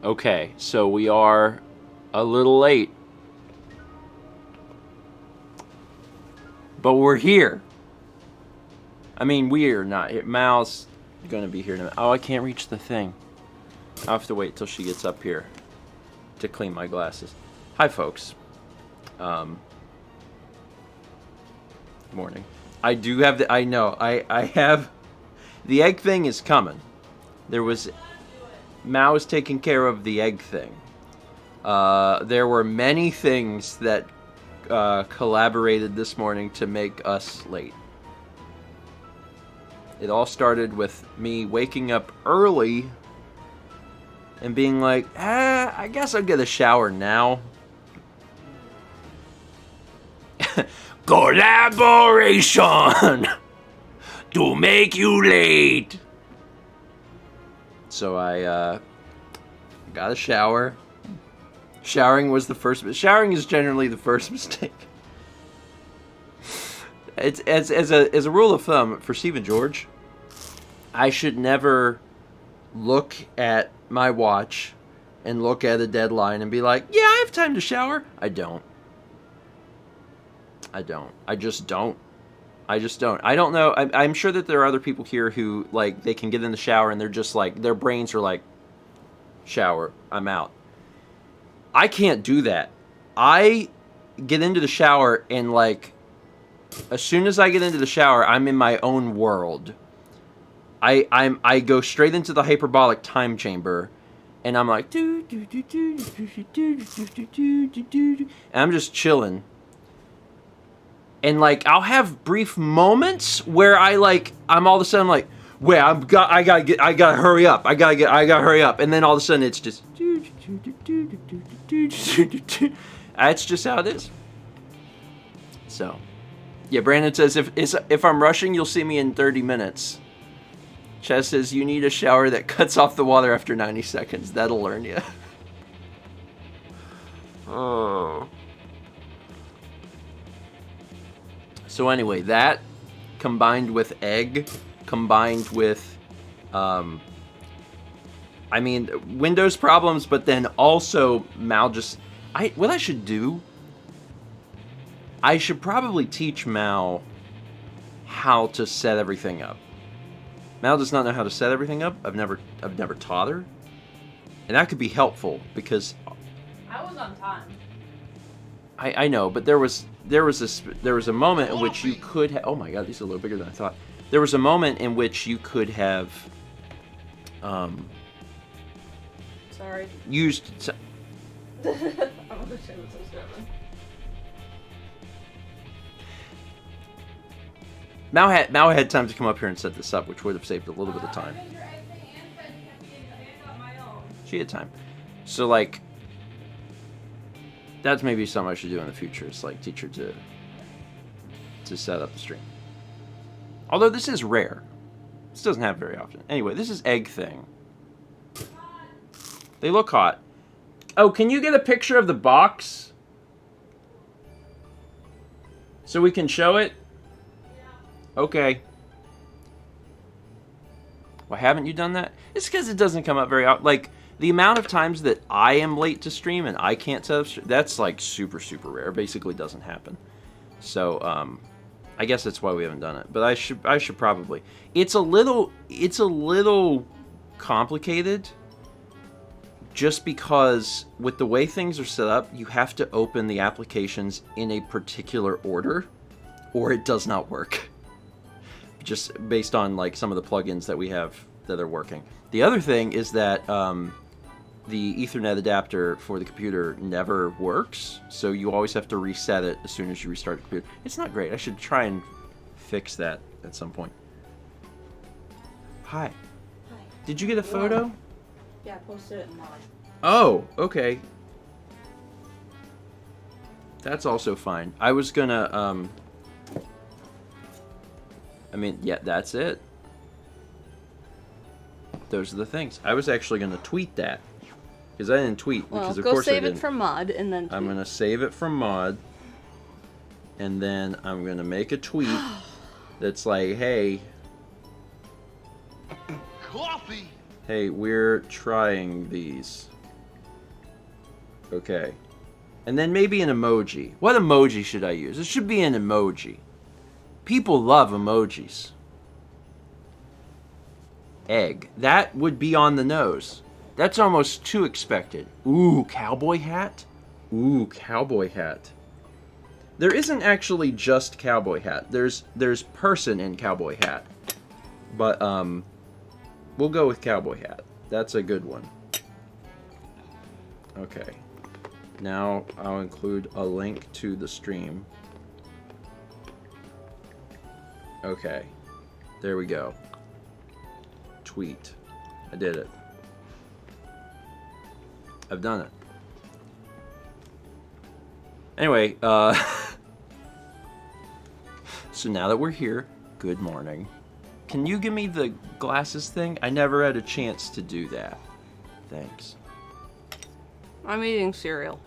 Okay, so we are a little late. But we're here. I mean, we're not here. Mal's going to be here in a minute. Oh, I can't reach the thing. I'll have to wait till she gets up here to clean my glasses. Hi, folks. Morning. I do have the... I know. I have... The egg thing is coming. There was... Mal was taking care of the egg thing. There were many things that collaborated this morning to make us late. It all started with me waking up early and being like, I guess I'll get a shower now. Collaboration to make you late. So I got a shower. Showering was the first. Showering is generally the first mistake. It's as a rule of thumb for Steve and George, I should never look at my watch and look at a deadline and be like, yeah, I have time to shower. I don't. I just don't. I don't know. I'm sure that there are other people here who, like, they can get in the shower and they're just like, their brains are like, shower, I'm out. I can't do that. I get into the shower and, like, as soon as I get into the shower, I'm in my own world. I go straight into the hyperbolic time chamber, and I'm like, and I'm just chilling. And, like, I'll have brief moments where I'm all of a sudden like, wait, I gotta hurry up. I gotta hurry up. And then all of a sudden it's just, that's just how it is. So, yeah, Brandon says, if I'm rushing, you'll see me in 30 minutes. Chess says, you need a shower that cuts off the water after 90 seconds. That'll learn you. Oh. So anyway, that combined with egg, combined with, Windows problems, but then also Mal what I should do, I should probably teach Mal how to set everything up. Mal does not know how to set everything up. I've never taught her, and that could be helpful because I was on time. I know, but there was a moment in which you could have... Oh my god, these are a little bigger than I thought. There was a moment in which you could have Sorry. used... I'm gonna say what's so stupid. Mal had time to come up here and set this up, which would have saved a little bit of time. She had time. So, like, that's maybe something I should do in the future. Is like teach her to set up the stream. Although this is rare. This doesn't happen very often. Anyway, this is egg thing. They look hot. Oh, can you get a picture of the box? So we can show it? Okay. Why haven't you done that? It's because it doesn't come up very often. Like, the amount of times that I am late to stream and I can't set up, that's like super, super rare. Basically doesn't happen. So, I guess that's why we haven't done it. But I should probably. It's a little complicated just because with the way things are set up, you have to open the applications in a particular order or it does not work. Just based on like some of the plugins that we have that are working. The other thing is that the Ethernet adapter for the computer never works, so you always have to reset it as soon as you restart the computer. It's not great. I should try and fix that at some point. Hi. Hi. Did you get a photo? Yeah, I posted it in Mod. Oh, okay. That's also fine. I was gonna, yeah, that's it. Those are the things. I was actually gonna tweet that. Because I didn't tweet, because of course I didn't. Go save it from Mod, and then tweet. I'm gonna save it from Mod, and then I'm gonna make a tweet that's like, hey... Coffee! Hey, we're trying these. Okay. And then maybe an emoji. What emoji should I use? It should be an emoji. People love emojis. Egg. That would be on the nose. That's almost too expected. Ooh, cowboy hat? Ooh, cowboy hat. There isn't actually just cowboy hat. There's person in cowboy hat. But, we'll go with cowboy hat. That's a good one. Okay. Now I'll include a link to the stream. Okay. There we go. Tweet. I did it. I've done it. Anyway, so now that we're here, good morning. Can you give me the glasses thing? I never had a chance to do that. Thanks. I'm eating cereal.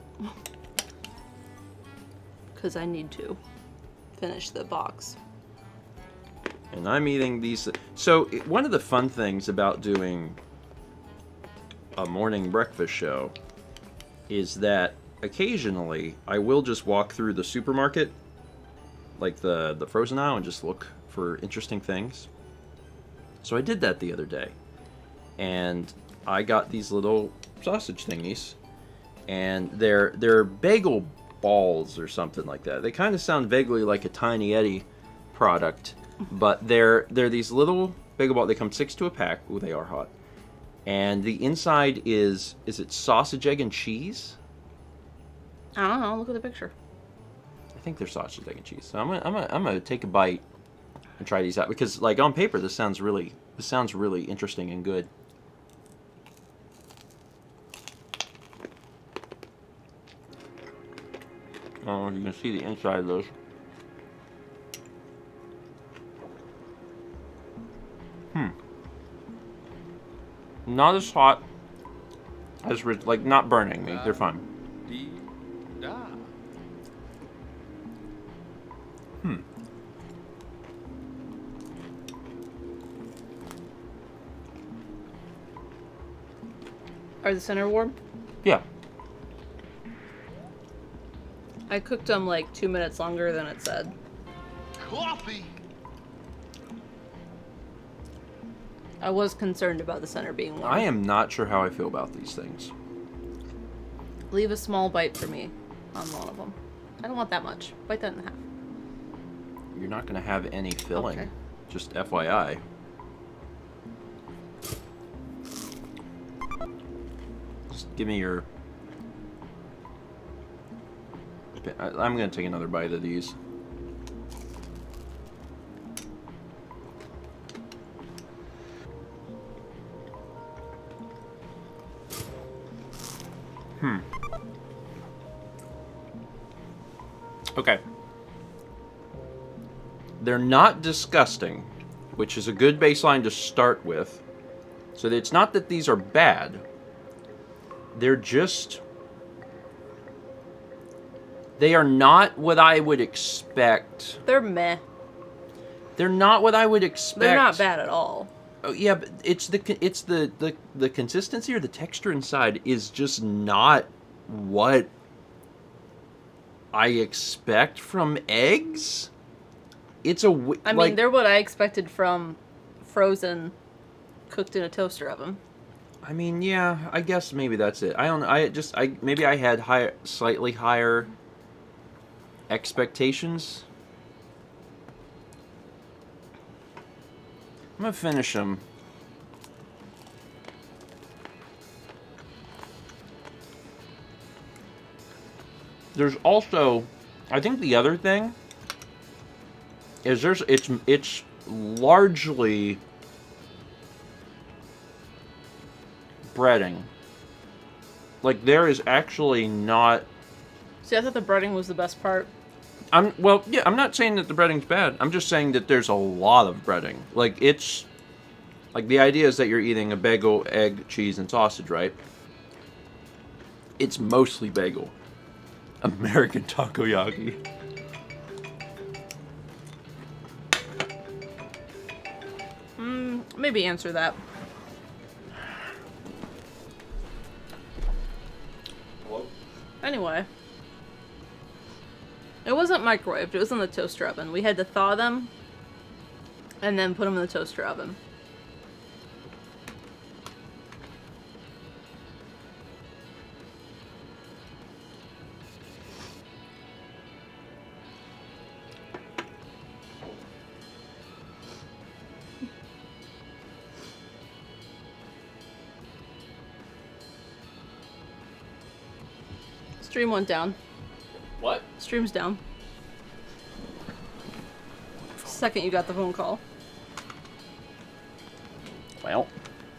Because I need to finish the box. And I'm eating these. So, one of the fun things about doing a morning breakfast show is that occasionally I will just walk through the supermarket, like the frozen aisle, and just look for interesting things. So I did that the other day. And I got these little sausage thingies. And they're bagel balls or something like that. They kind of sound vaguely like a Tiny Eddie product, but they're these little bagel balls. They come 6 to a pack. Ooh, they are hot. And the inside is it sausage, egg, and cheese? I don't know. Look at the picture. I think they're sausage, egg, and cheese. So I'm gonna take a bite and try these out because, like, on paper, this sounds really interesting and good. Oh, you can see the inside of those. Not as hot as, like, not burning me. They're fine. Are the center warm? Yeah. I cooked them like 2 minutes longer than it said. Coffee. I was concerned about the center being warm. I am not sure how I feel about these things. Leave a small bite for me on one of them. I don't want that much. Bite that in half. You're not going to have any filling. Okay. Just FYI. Just give me your... I'm going to take another bite of these. Okay. They're not disgusting, which is a good baseline to start with. So that it's not that these are bad. They're just... They are not what I would expect. They're meh. They're not what I would expect. They're not bad at all. Oh, yeah, but it's the consistency or the texture inside is just not what I expect from eggs. It's a I mean, they're what I expected from frozen, cooked in a toaster oven. I mean, yeah, I guess maybe that's it. I don't. Maybe I had slightly higher expectations. I'm gonna finish them. There's also, I think the other thing is it's largely breading. Like, there is actually not... See, I thought the breading was the best part. Well, yeah, I'm not saying that the breading's bad. I'm just saying that there's a lot of breading. Like, it's... Like, the idea is that you're eating a bagel, egg, cheese, and sausage, right? It's mostly bagel. American takoyaki. Maybe answer that. Hello? Anyway. It wasn't microwaved, it was in the toaster oven. We had to thaw them and then put them in the toaster oven. Stream went down. What? Stream's down. Second you got the phone call. Well,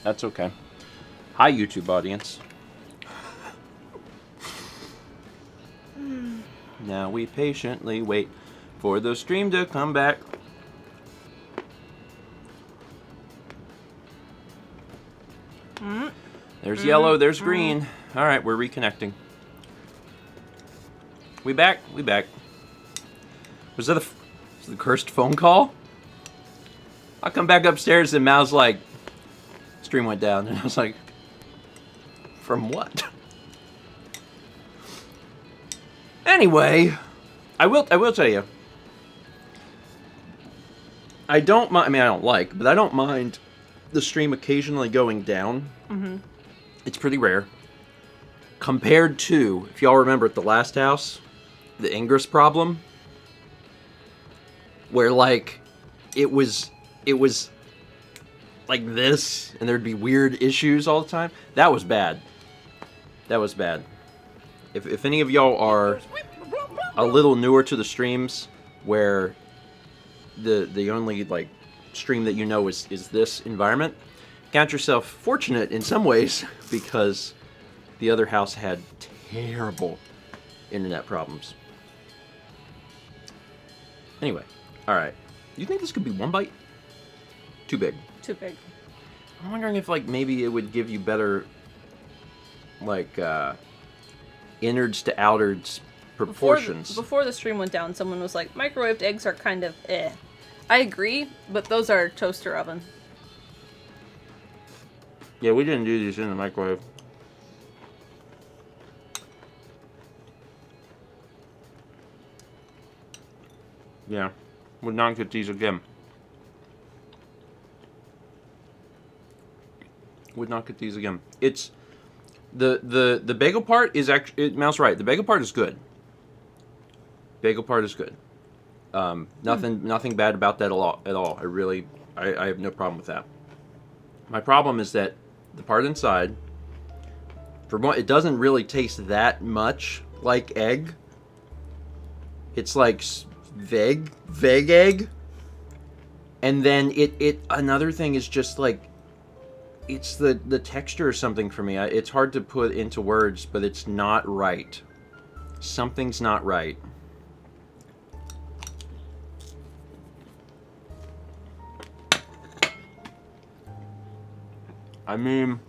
that's okay. Hi, YouTube audience. Now we patiently wait for the stream to come back. There's yellow, there's green. All right, we're reconnecting. We back? We back. Was that the cursed phone call? I come back upstairs and Mal's like, stream went down, and I was like, from what? Anyway, I will tell you. I don't mind. I mean, I don't like, but I don't mind the stream occasionally going down. Mm-hmm. It's pretty rare. Compared to, if y'all remember at the last house, the Ingress problem, where like it was like this, and there'd be weird issues all the time. That was bad. That was bad. If any of y'all are a little newer to the streams, where the only like stream that you know is this environment, count yourself fortunate in some ways, because the other house had terrible internet problems. Anyway, alright. You think this could be one bite? Too big. Too big. I'm wondering if, like, maybe it would give you better, like, innards to outards proportions. Before the stream went down, someone was like, microwaved eggs are kind of eh. I agree, but those are toaster oven. Yeah, we didn't do these in the microwave. Yeah, would not get these again. Would not get these again. It's the bagel part is actually, Mouse right. The bagel part is good. Bagel part is good. Nothing bad about that at all. I have no problem with that. My problem is that the part inside, for one, it doesn't really taste that much like egg. It's like vague egg. And then another thing is just like, it's the texture or something for me. It's hard to put into words, but it's not right. Something's not right. I mean,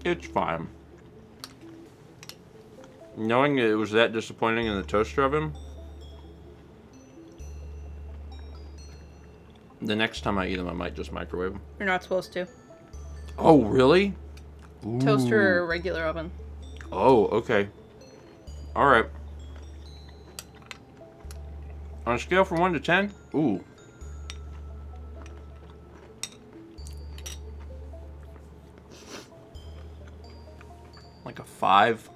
it's fine. Knowing it was that disappointing in the toaster oven, the next time I eat them, I might just microwave them. You're not supposed to. Oh, really? Toaster or regular oven. Oh, okay. All right. On a scale from 1 to 10? Ooh. Like a 5.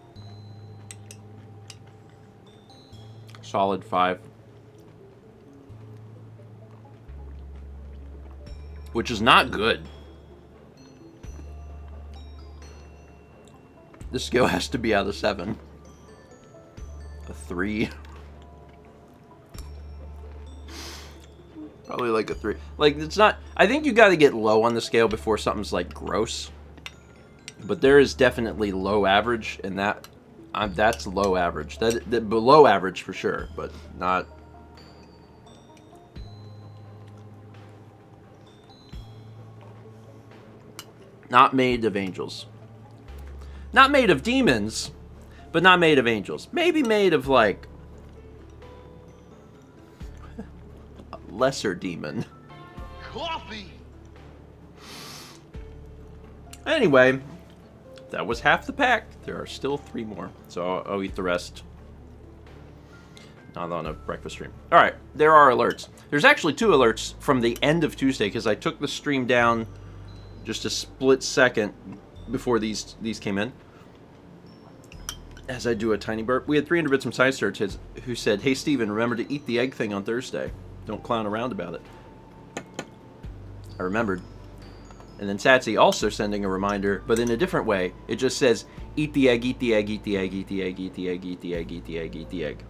Solid 5. Which is not good. This scale has to be out of 7. A 3. Probably like a 3. Like, it's not... I think you gotta get low on the scale before something's, like, gross. But there is definitely low average, and that's low average. That below average for sure, but not... Not made of angels. Not made of demons, but not made of angels. Maybe made of, like... lesser demon. Coffee. Anyway, that was half the pack. There are still 3 more, so I'll eat the rest. Not on a breakfast stream. All right, there are alerts. There's actually 2 alerts from the end of Tuesday because I took the stream down just a split second before these came in. As I do a tiny burp, we had 300 bits from Science Search who said, "Hey Steven, remember to eat the egg thing on Thursday. Don't clown around about it." I remembered. And then Satsy also sending a reminder, but in a different way. It just says, "Eat the egg, eat the egg, eat the egg, eat the egg, eat the egg, eat the egg, eat the egg, eat the egg."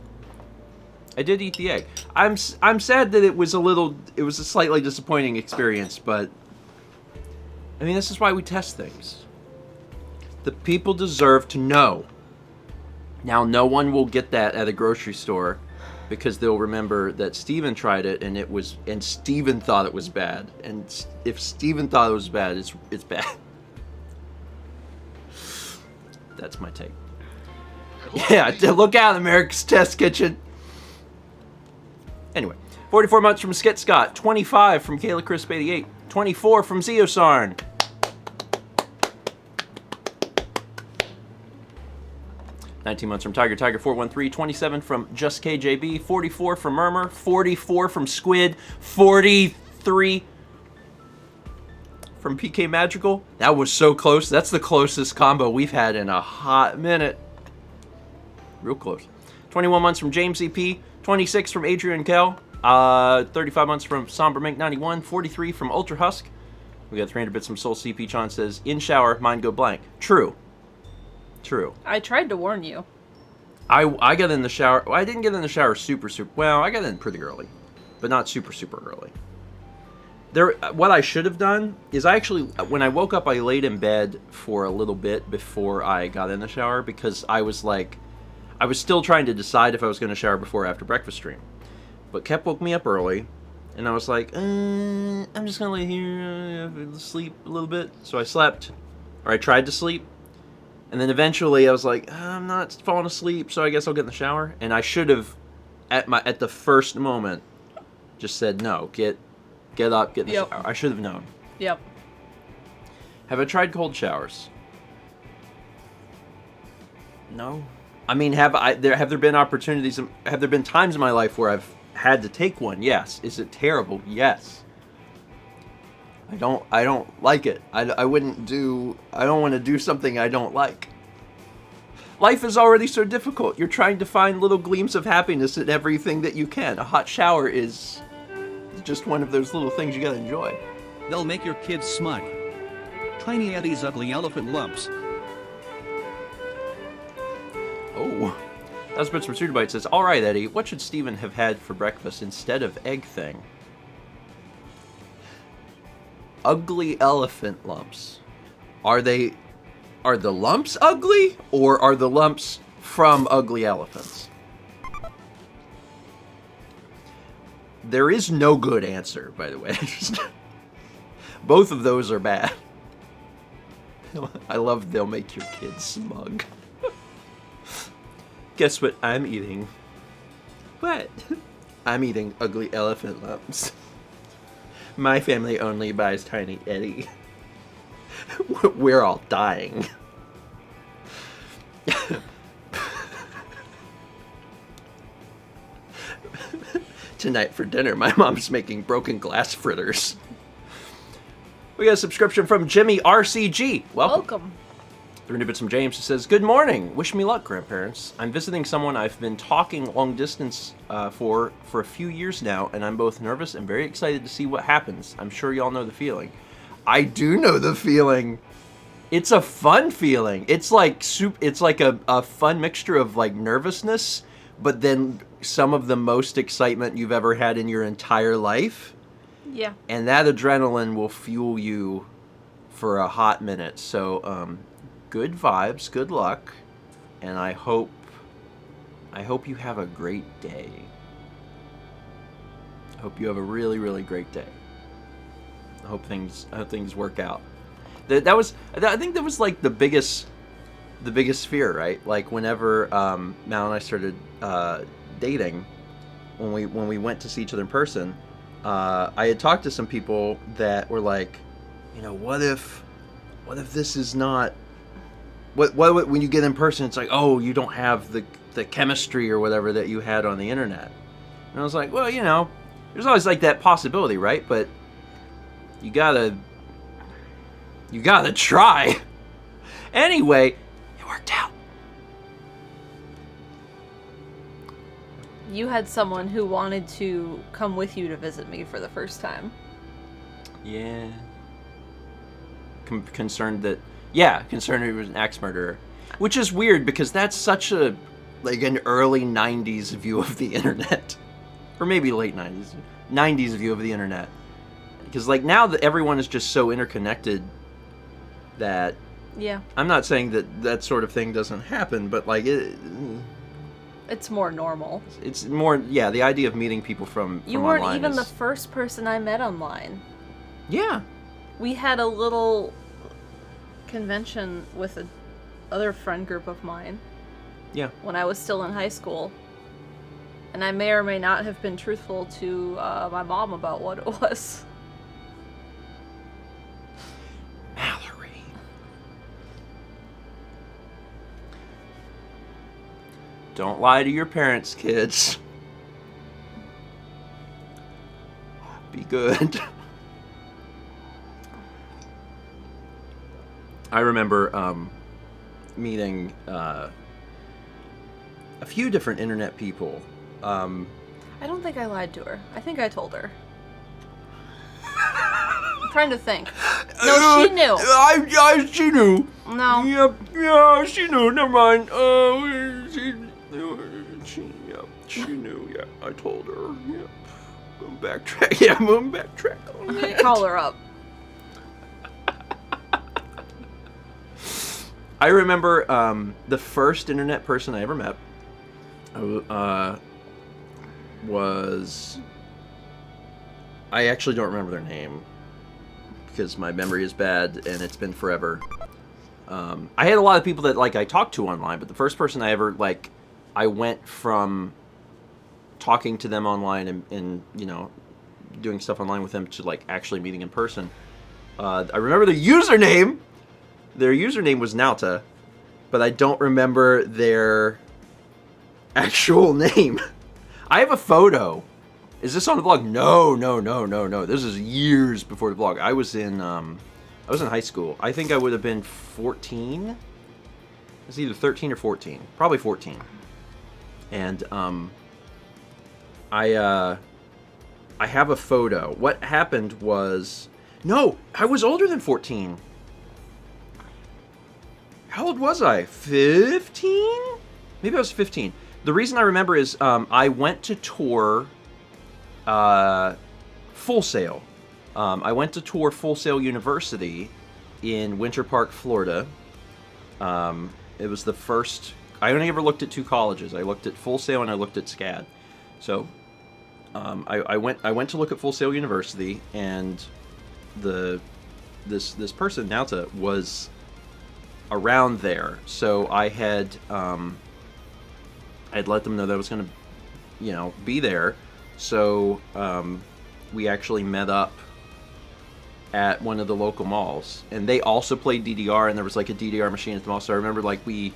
I did eat the egg. I'm sad that it was a slightly disappointing experience, but I mean, this is why we test things. The people deserve to know. Now, no one will get that at a grocery store because they'll remember that Steven tried it and Steven thought it was bad. And if Steven thought it was bad, it's bad. That's my take. Yeah, look out, America's Test Kitchen. Anyway, 44 months from Skit Scott, 25 from Kayla Crisp 88, 24 from Zeosarn. 19 months from Tiger 413, 27 from Just KJB, 44 from Murmur, 44 from Squid, 43 from PK Magical. That was so close. That's the closest combo we've had in a hot minute. Real close. 21 months from James EP, 26 from Adrian Kell, 35 months from Somber Mink 91, 43 from Ultra Husk. We got 300 bits from Soul CP. Chan says, "In shower, mine go blank." True. I tried to warn you. I got in the shower. Well, I didn't get in the shower super. Well, I got in pretty early, but not super early. What I should have done is when I woke up, I laid in bed for a little bit before I got in the shower because I was still trying to decide if I was going to shower before or after breakfast stream. But Kep woke me up early, and I was like, I'm just going to lay here, sleep a little bit. So I slept, or I tried to sleep. And then eventually I was like, I'm not falling asleep, so I guess I'll get in the shower. And I should have, at the first moment, just said, no, get up, get in the shower. I should have known. Yep. Have I tried cold showers? No. I mean, have there been opportunities, have there been times in my life where I've had to take one? Yes. Is it terrible? Yes. I don't like it. I don't want to do something I don't like. Life is already so difficult. You're trying to find little gleams of happiness in everything that you can. A hot shower is just one of those little things you gotta enjoy. They'll make your kids smile. Tiny Eddie's ugly elephant lumps. Oh. That's Bits from Sudabite says, "Alright, Eddie, what should Steven have had for breakfast instead of egg thing?" Ugly elephant lumps. Are the lumps ugly, or are the lumps from ugly elephants? There is no good answer, by the way. Both of those are bad. I love they'll make your kids smug. Guess what I'm eating? What? I'm eating ugly elephant lumps. My family only buys Tiny Eddie. We're all dying. Tonight for dinner, my mom's making broken glass fritters. We got a subscription from Jimmy RCG. Welcome. 300 bits from James, who says, "Good morning. Wish me luck, grandparents. I'm visiting someone I've been talking long distance for a few years now, and I'm both nervous and very excited to see what happens. I'm sure y'all know the feeling." I do know the feeling. It's a fun feeling. It's like a fun mixture of like nervousness, but then some of the most excitement you've ever had in your entire life. Yeah. And that adrenaline will fuel you for a hot minute. So, good vibes, good luck, and I hope you have a great day. I hope you have a really, really great day. I hope things work out. I think that was like the biggest fear, right? Like whenever Mal and I started dating, when we went to see each other in person, I had talked to some people that were like, you know, what if what if this is not... What when you get in person, it's like, oh, you don't have the chemistry or whatever that you had on the internet. And I was like, well, you know, there's always like that possibility, right? But you gotta try. Anyway, it worked out. You had someone who wanted to come with you to visit me for the first time. Yeah. Concerned he was an axe murderer. Which is weird because that's such a, like, an early 90s view of the internet. Or maybe late 90s. 90s view of the internet. Because, like, now that everyone is just so interconnected that... Yeah. I'm not saying that sort of thing doesn't happen, but, like, it's more normal. It's more, yeah, the idea of meeting people from You weren't online even is... the first person I met online. Yeah. We had a little convention with a other friend group of mine. Yeah. When I was still in high school. And I may or may not have been truthful to my mom about what it was. Mallory. Don't lie to your parents, kids. Be good. I remember meeting a few different internet people. I don't think I lied to her. I think I told her. I'm trying to think. No, she knew. She knew. No. Yep. Yeah, she knew. Never mind. She knew. Yeah, I told her. Yep. I'm backtrack. Yeah, I'm gonna backtrack on that. Call her up. I remember the first internet person I ever met was... I actually don't remember their name because my memory is bad and it's been forever. I had a lot of people that, like, I talked to online, but the first person I ever, like, I went from talking to them online and you know, doing stuff online with them to, like, actually meeting in person. I remember the username. Their username was Nauta, but I don't remember their actual name. I have a photo. Is this on the vlog? No. This is years before the vlog. I was in high school. I think I would have been 14. It's either 13 or 14. Probably 14. And I have a photo. What happened was... No, I was older than 14. How old was I? 15? Maybe I was 15. The reason I remember is I went to tour Full Sail. I went to tour Full Sail University in Winter Park, Florida. It was the first... I only ever looked at two colleges. I looked at Full Sail and I looked at SCAD. So I went to look at Full Sail University, and this person, Nauta, was around there. So I had I'd let them know that I was going to, you know, be there. So we actually met up at one of the local malls, and they also played DDR, and there was like a DDR machine at the mall. So I remember, like, we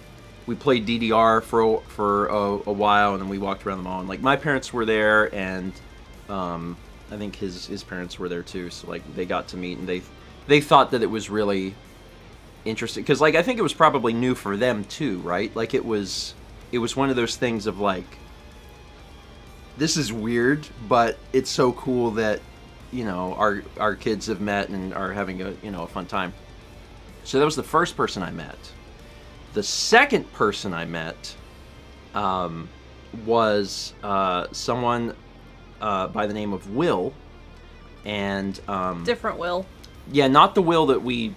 played DDR for a while, and then we walked around the mall, and, like, my parents were there, and I think his parents were there too. So, like, they got to meet, and they thought that it was really interesting, because, like, I think it was probably new for them too, right? Like, it was one of those things of, like, this is weird, but it's so cool that, you know, our kids have met and are having a fun time. So that was the first person I met. The second person I met was someone by the name of Will, and different Will. Yeah, not the Will that we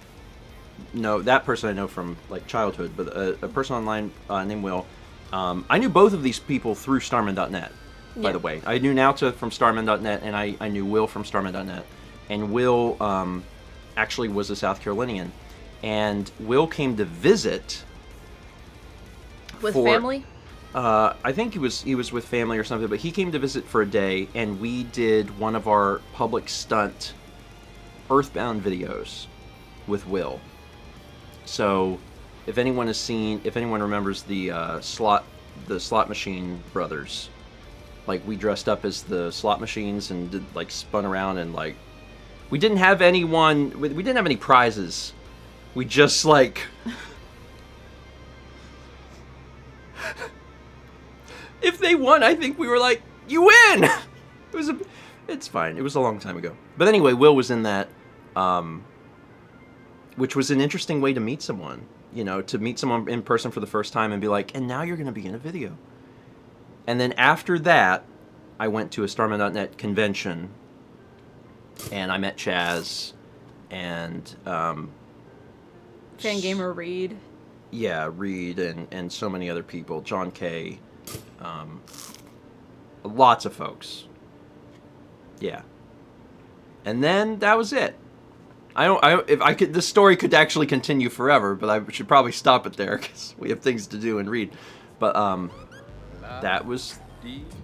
know. That person I know from, like, childhood, but a person online named Will. I knew both of these people through Starman.net. By the way, I knew Nauta from Starman.net, and I knew Will from Starman.net. And Will actually was a South Carolinian, and Will came to visit with family. I think he was with family or something, but he came to visit for a day, and we did one of our public stunt Earthbound videos with Will. So, if anyone remembers the slot machine brothers, like we dressed up as the slot machines and did like spun around and like we didn't have any prizes. We just like if they won, I think we were like, you win. It's fine. It was a long time ago. But anyway, Will was in that, which was an interesting way to meet someone. You know, to meet someone in person for the first time and be like, and now you're going to be in a video. And then after that, I went to a StarMan.net convention, and I met Chaz, and Fangamer Reed. Yeah, Reed and so many other people. John Kay. Lots of folks. Yeah. And then that was it. This story could actually continue forever, but I should probably stop it there because we have things to do and read. But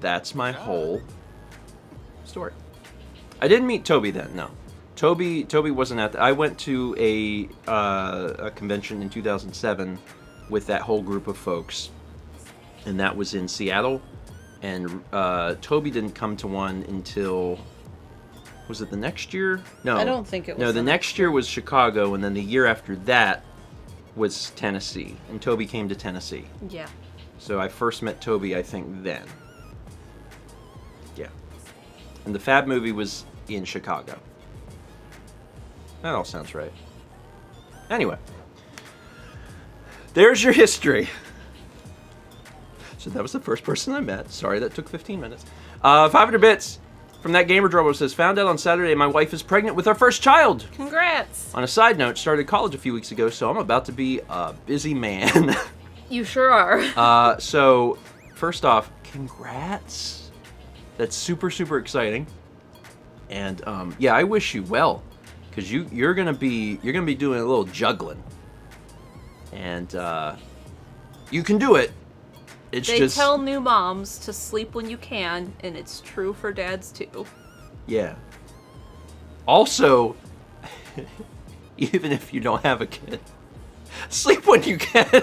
that's my whole story. I didn't meet Toby then, no. Toby wasn't at I went to a convention in 2007 with that whole group of folks, and that was in Seattle. And Toby didn't come to one until, was it the next year? No. I don't think it was. No, the next year was Chicago, and then the year after that was Tennessee. And Toby came to Tennessee. Yeah. So I first met Toby, I think, then. Yeah. And the Fab movie was in Chicago. That all sounds right. Anyway. There's your history. So that was the first person I met. Sorry, that took 15 minutes. 500 bits from that gamer drummer says, found out on Saturday my wife is pregnant with our first child. Congrats. On a side note, started college a few weeks ago, so I'm about to be a busy man. You sure are. So, first off, congrats. That's super, super exciting. And yeah, I wish you well, because you're gonna be doing a little juggling, and you can do it. They tell new moms to sleep when you can, and it's true for dads too. Yeah. Also, even if you don't have a kid, sleep when you can.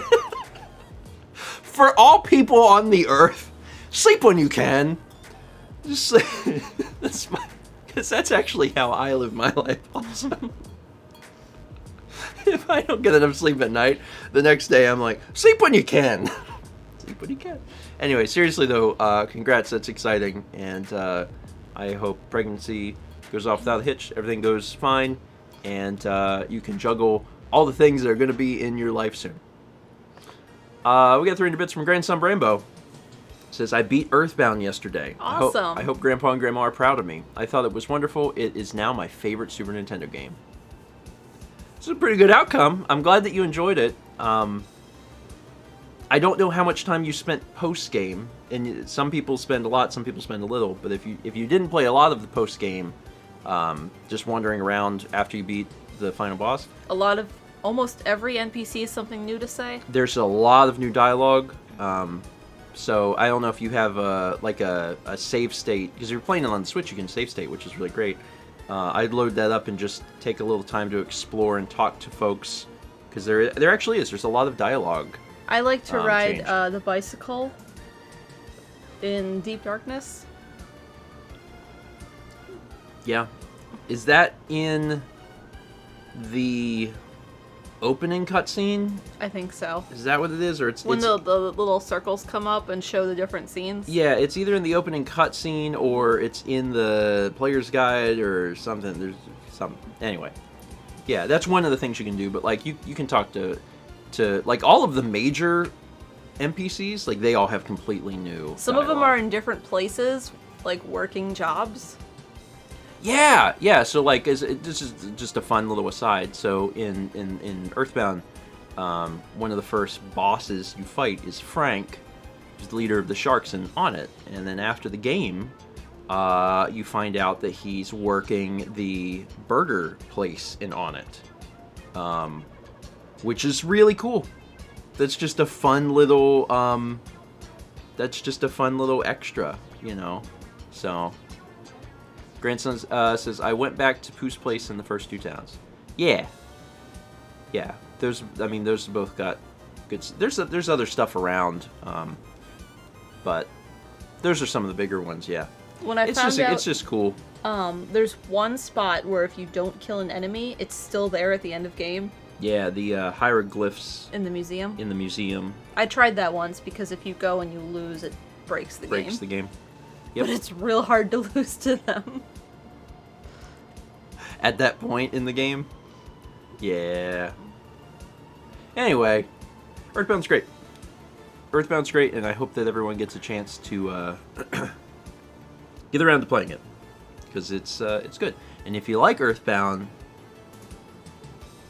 For all people on the earth, sleep when you can. Just sleep. Because that's actually how I live my life also. If I don't get enough sleep at night, the next day I'm like, sleep when you can. Sleep when you can. Anyway, seriously though, congrats, that's exciting. And I hope pregnancy goes off without a hitch, everything goes fine, and you can juggle all the things that are going to be in your life soon. We got 300 bits from Grandson Rainbow. It says, I beat Earthbound yesterday. Awesome. I hope Grandpa and Grandma are proud of me. I thought it was wonderful. It is now my favorite Super Nintendo game. This is a pretty good outcome. I'm glad that you enjoyed it. I don't know how much time you spent post-game, and some people spend a lot, some people spend a little, but if you didn't play a lot of the post-game, just wandering around after you beat the final boss. Almost every NPC has something new to say. There's a lot of new dialogue, so I don't know if you have a save state, because if you're playing it on the Switch, you can save state, which is really great. I'd load that up and just take a little time to explore and talk to folks, because there actually is. There's a lot of dialogue. I like to ride the bicycle in Deep Darkness. Yeah. Is that in the opening cutscene? I think so. Is that what it is, or it's when the little circles come up and show the different scenes? Yeah, it's either in the opening cutscene or it's in the player's guide or something. There's some anyway. Yeah, that's one of the things you can do. But like you can talk to like all of the major NPCs. Like they all have completely new. Some dialogue. of them are in different places, like working jobs. Yeah. So like, this is just a fun little aside. So in Earthbound, one of the first bosses you fight is Frank, who's the leader of the Sharks in On It. And then after the game, you find out that he's working the burger place in On It, which is really cool. That's just a fun little extra, you know. So. Grandson says, I went back to Pooh's place in the first 2 towns. Yeah. those both got good. There's other stuff around, but those are some of the bigger ones. Yeah, When I found out, it's just cool. there's one spot where if you don't kill an enemy, it's still there at the end of game Yeah, the hieroglyphs in the museum. in the museum I tried that once because if you go and you lose, it breaks the breaks game. the game. Yep. But it's real hard to lose to them. At that point in the game. Yeah. Anyway, Earthbound's great. Earthbound's great, and I hope that everyone gets a chance to get around to playing it, because it's good. And if you like Earthbound,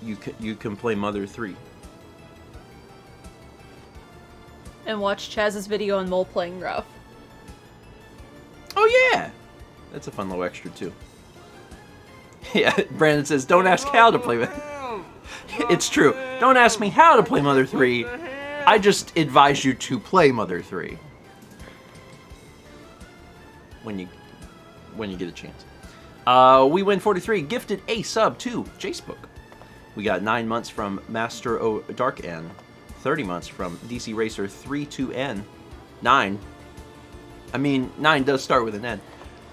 you can play Mother 3. And watch Chaz's video on Mole playing rough. Oh yeah, that's a fun little extra too. Yeah, Brandon says, "Don't ask how to play." It's true. Don't ask me how to play Mother 3. I just advise you to play Mother 3 when you get a chance. We win 43. Gifted a sub to Jacebook. We got 9 months from Master O Dark N. 30 months from DC Racer 32N. 9. I mean, 9 does start with an N.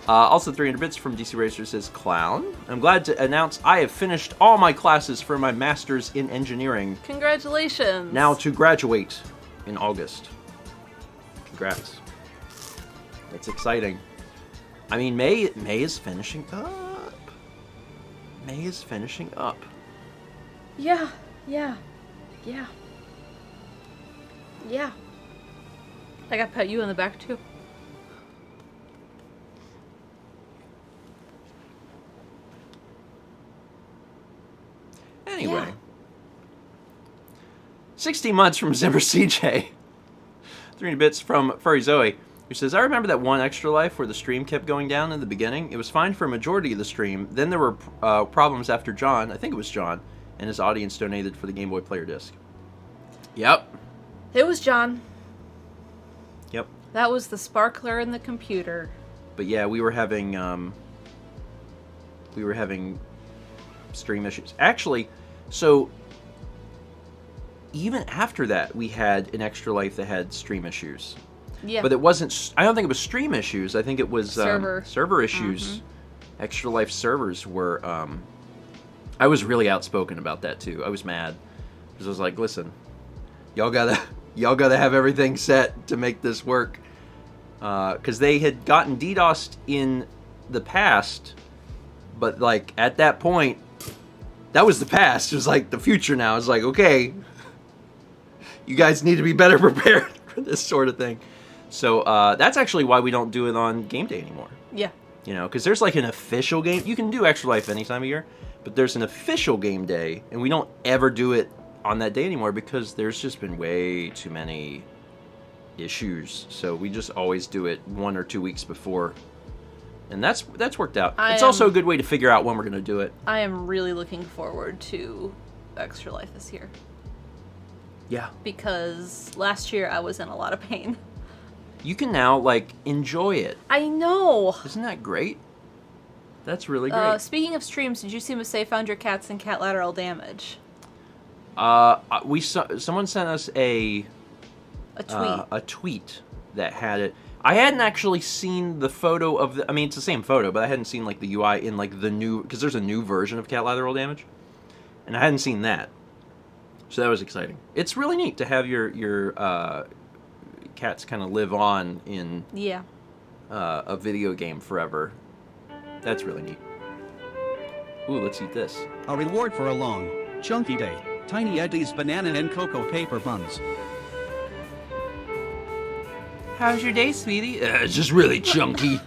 Also 300 bits from DC Racer says, Clown. I'm glad to announce I have finished all my classes for my Masters in Engineering. Congratulations! Now to graduate in August. Congrats. That's exciting. I mean, May is finishing up. May is finishing up. Yeah. I got pet you in the back too. Anyway. Yeah. 16 months from Zimmer CJ. 300 bits from Furry Zoe, who says, I remember that one Extra Life where the stream kept going down in the beginning. It was fine for a majority of the stream. Then there were problems after John, I think it was John, and his audience donated for the Game Boy Player disc. Yep. It was John. Yep. That was the sparkler in the computer. But yeah, we were having stream issues. Actually, so even after that, we had an Extra Life that had stream issues. Yeah. But it wasn't. I don't think it was stream issues. I think it was server issues. Mm-hmm. Extra Life servers were. I was really outspoken about that too. I was mad because I was like, "Listen, y'all gotta have everything set to make this work." Because they had gotten DDoSed in the past, but like at that point, that was the past. It was like the future now. It's like, okay, you guys need to be better prepared for this sort of thing. So that's actually why we don't do it on game day anymore. Yeah. You know, because there's like an official game. You can do Extra Life any time of year, but there's an official game day, and we don't ever do it on that day anymore because there's just been way too many issues. So we just always do it 1 or 2 weeks before, and that's worked out. It's also a good way to figure out when we're going to do it. I am really looking forward to Extra Life this year. Yeah. Because last year I was in a lot of pain. You can now, like, enjoy it. I know! Isn't that great? That's really great. Speaking of streams, did you see Say found your cats and cat lateral damage? Someone sent us a tweet. A tweet that had it. I hadn't actually seen the photo of the. I mean, it's the same photo, but I hadn't seen like the UI in like the new, because there's a new version of cat lateral damage, and I hadn't seen that. So that was exciting. It's really neat to have your cats kind of live on in a video game forever. That's really neat. Ooh, let's eat this. A reward for a long, chunky day. Tiny Eddie's banana and cocoa paper buns. How's your day, sweetie? It's just really chunky.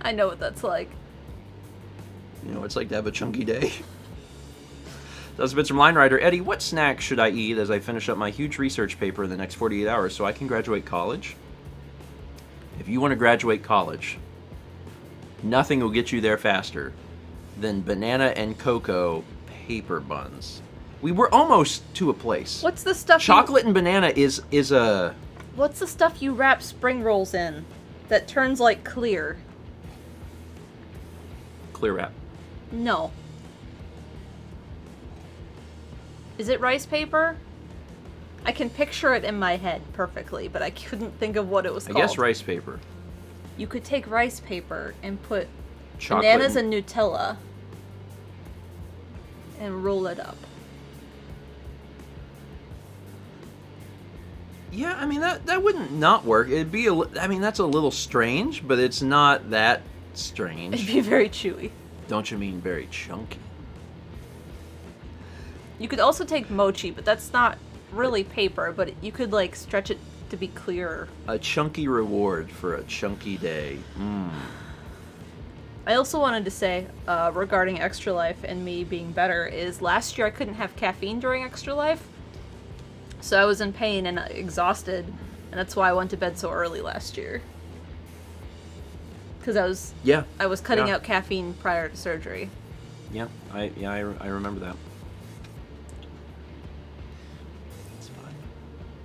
I know what that's like. You know what it's like to have a chunky day. That was a bit from Line Rider. Eddie, what snack should I eat as I finish up my huge research paper in the next 48 hours so I can graduate college? If you want to graduate college, nothing will get you there faster than banana and cocoa paper buns. We were almost to a place. What's the stuff? Chocolate and banana is a. What's the stuff you wrap spring rolls in that turns like clear? Clear wrap. No. Is it rice paper? I can picture it in my head perfectly, but I couldn't think of what it was I called. guess rice paper. You could take rice paper and put Chocolate. bananas and Nutella and roll it up. Yeah, I mean, that wouldn't not work. It'd be, I mean, that's a little strange, but it's not that strange. It'd be very chewy. Don't you mean very chunky? You could also take mochi, but that's not really paper, but you could, like, stretch it to be clearer. A chunky reward for a chunky day. I also wanted to say, regarding Extra Life and me being better, is last year I couldn't have caffeine during Extra Life. So I was in pain and exhausted, and that's why I went to bed so early last year. Because I was cutting out caffeine prior to surgery. Yeah, I remember that. It's fine.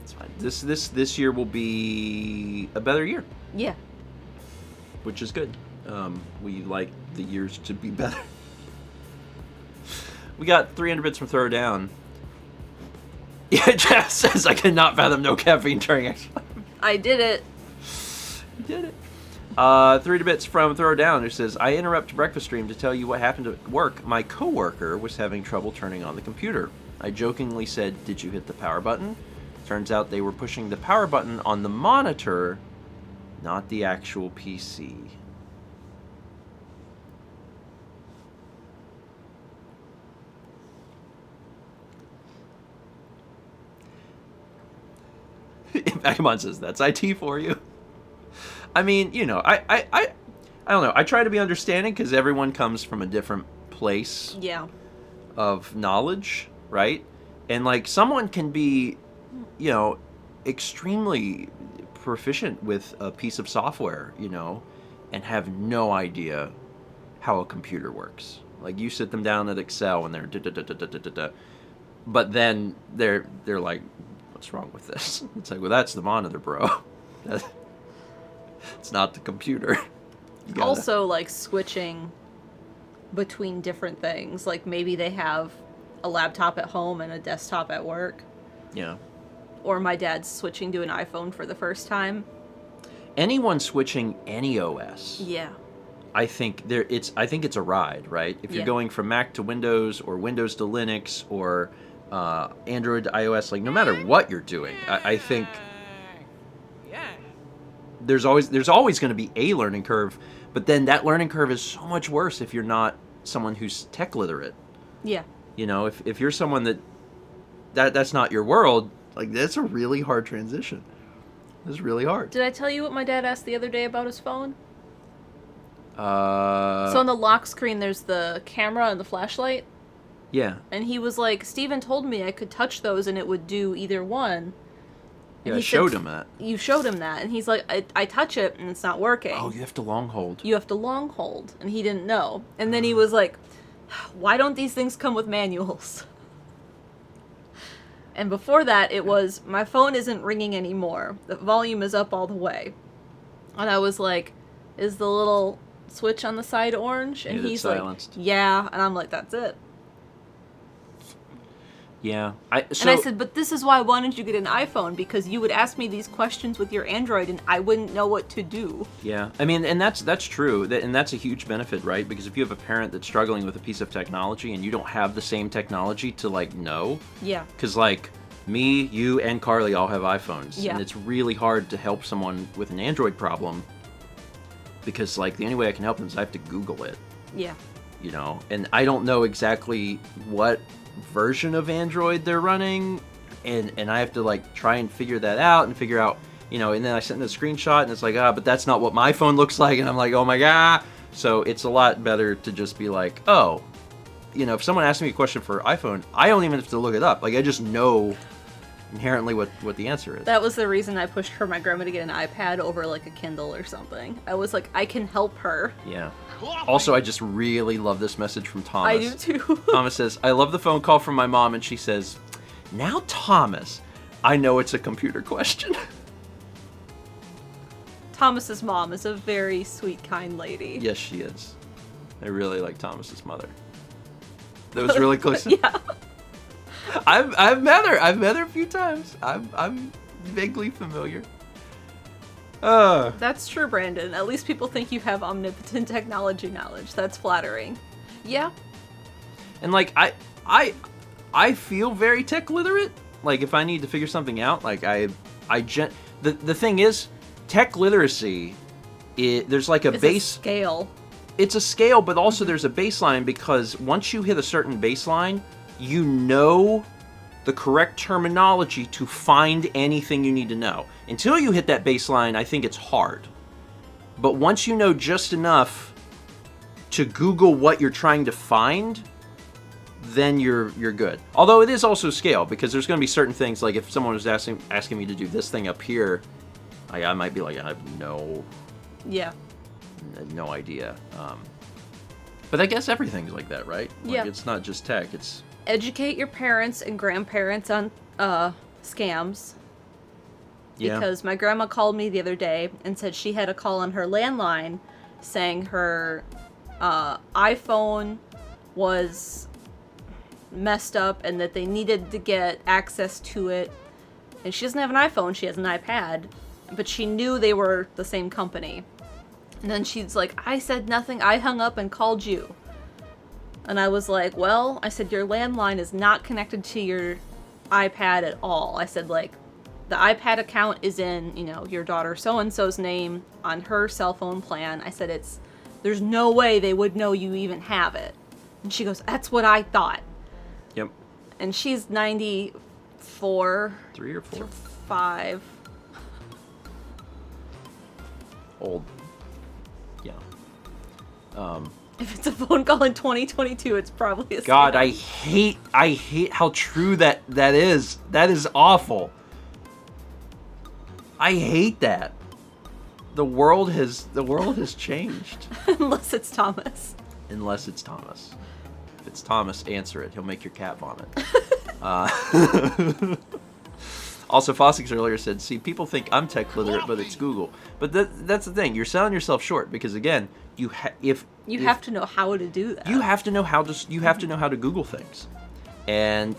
It's fine. This year will be a better year, Yeah. which is good. We like the years to be better. We got 300 bits from Throwdown. Yeah, Jeff says I cannot fathom no caffeine during Extra Life. I did it. You did it. 3 bits from Throwdown, who says, I interrupt breakfast stream to tell you what happened at work. My coworker was having trouble turning on the computer. I jokingly said, did you hit the power button? Turns out they were pushing the power button on the monitor, not the actual PC. Vagabond says, that's IT for you. I mean, you know, I don't know. I try to be understanding because everyone comes from a different place of knowledge, right? And, like, someone can be, you know, extremely proficient with a piece of software, you know, and have no idea how a computer works. Like, you sit them down at Excel and they're da-da-da-da-da-da-da. But then they're like, what's wrong with this? It's like, well, that's the monitor, bro. It's not the computer. Also, like, switching between different things. Like, maybe they have a laptop at home and a desktop at work. Yeah. Or my dad's switching to an iPhone for the first time. Anyone switching any OS. Yeah. I think it's a ride, right? If you're going from Mac to Windows or Windows to Linux or Android to iOS, like, no matter what you're doing, I think there's always going to be a learning curve, but then that learning curve is so much worse if you're not someone who's tech literate. Yeah. You know, if you're someone that's not your world, like, that's a really hard transition. It's really hard. Did I tell you what my dad asked the other day about his phone? So So on the lock screen, there's the camera and the flashlight. yeah. And he was like, Steven told me I could touch those and it would do either one. Yeah, And I he showed said, him that. You showed him that. And he's like, I touch it and it's not working. Oh, you have to long hold. You have to long hold. And he didn't know. And then he was like, why don't these things come with manuals? And before that, it was, my phone isn't ringing anymore. The volume is up all the way. And I was like, is the little switch on the side orange? And he's silenced. like, yeah. And I'm like, that's it. Yeah. And I said, but this is why I wanted you to get an iPhone, because you would ask me these questions with your Android and I wouldn't know what to do. Yeah. I mean, and that's true. And that's a huge benefit, right? Because if you have a parent that's struggling with a piece of technology and you don't have the same technology to, like, know. Yeah. Because, like, me, you, and Carly all have iPhones. Yeah. And it's really hard to help someone with an Android problem because, like, the only way I can help them is I have to Google it. Yeah. You know? And I don't know exactly what version of Android they're running, and I have to, like, try and figure that out and figure out, you know, and then I sent them a screenshot and it's like, but that's not what my phone looks like, and I'm like, oh my god. So it's a lot better to just be like, oh, you know, if someone asks me a question for iPhone, I don't even have to look it up. Like, I just know inherently what the answer is. That was the reason I pushed for my grandma to get an iPad over, like, a Kindle or something. I was like, I can help her. Yeah. Also, I just really love this message from Thomas. I do too. Thomas says, I love the phone call from my mom, and she says, now, Thomas, I know it's a computer question. Thomas's mom is a very sweet, kind lady. Yes, she is. I really like Thomas's mother. That was really close. Yeah. I've met her. I've met her a few times. I'm vaguely familiar. That's true, Brandon. At least people think you have omnipotent technology knowledge. That's flattering. Yeah. And like I feel very tech literate. Like if I need to figure something out, like the thing is, tech literacy, there's like It's base a scale. It's a scale, but also there's a baseline, because once you hit a certain baseline, you know the correct terminology to find anything you need to know. Until you hit that baseline, I think it's hard. But once you know just enough to Google what you're trying to find, then you're good. Although it is also scale, because there's going to be certain things, like if someone was asking me to do this thing up here, I might be like, I have no idea. But I guess everything's like that, right? Like, yeah. It's not just tech. It's Educate your parents and grandparents on scams. yeah. Because my grandma called me the other day and said she had a call on her landline saying her iPhone was messed up and that they needed to get access to it. And she doesn't have an iPhone, she has an iPad. But she knew they were the same company. And then she's like, I said nothing, I hung up and called you. And I was like, well, I said, your landline is not connected to your iPad at all. I said, like, the iPad account is in, your daughter so-and-so's name on her cell phone plan. I said, there's no way they would know you even have it. And she goes, that's what I thought. Yep. And she's 94. 3 or 4. 5. Old. Yeah. If it's a phone call in 2022, it's probably a scam. God, I hate how true that is. That is awful. I hate that. The world has changed. Unless it's Thomas. Unless it's Thomas. If it's Thomas, answer it. He'll make your cat vomit. Also, Fossix earlier said, see, people think I'm tech literate, but it's Google. But that's the thing. You're selling yourself short, because again, you have to know how to do that. You have to know how to Google things. And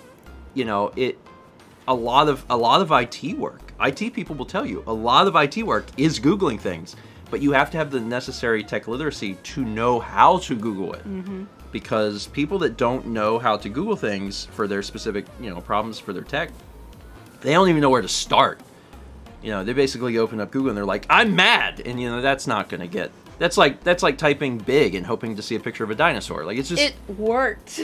a lot of IT work. IT people will tell you a lot of IT work is Googling things, but you have to have the necessary tech literacy to know how to Google it. Mm-hmm. Because people that don't know how to Google things for their specific, problems for their tech, they don't even know where to start. They basically open up Google and they're like, I'm mad. And that's not going to get, that's like typing big and hoping to see a picture of a dinosaur. Like, it's just, it worked.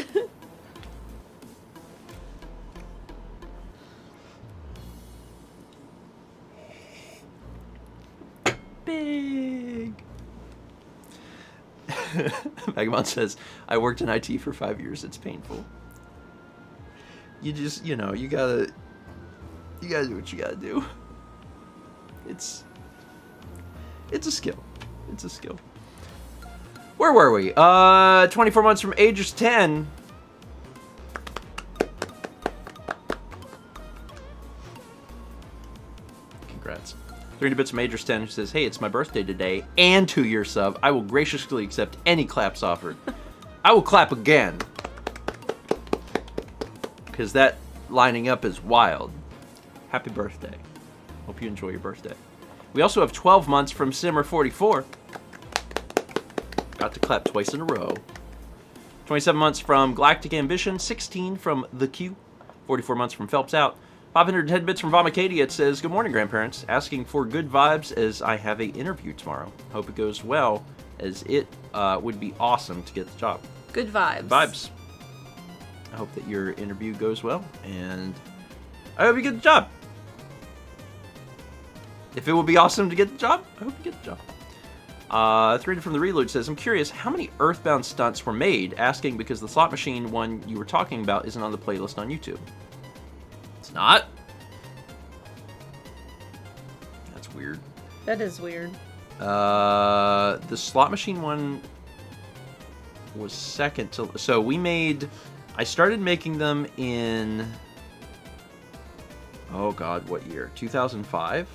big. Megamon says, I worked in IT for 5 years. It's painful. You just, you gotta do what you gotta do. It's a skill. It's a skill. Where were we? 24 months from Aegis 10. Congrats. 300 bits from Aegis 10 who says, hey, it's my birthday today and 2-year sub. I will graciously accept any claps offered. I will clap again. Because that lining up is wild. Happy birthday. Hope you enjoy your birthday. We also have 12 months from Simmer44. Got to clap twice in a row. 27 months from Galactic Ambition. 16 from The Q. 44 months from Phelps Out. 510 bits from Vomicadia. It says, good morning, grandparents. Asking for good vibes as I have a interview tomorrow. Hope it goes well, as it would be awesome to get the job. Good vibes. Vibes. I hope that your interview goes well, and I hope you get the job. If it would be awesome to get the job, I hope you get the job. 3 from the Reload says, I'm curious how many Earthbound stunts were made, asking because the slot machine one you were talking about isn't on the playlist on YouTube. It's not? That's weird. That is weird. The slot machine one was second to... So I started making them in... Oh god, what year? 2005?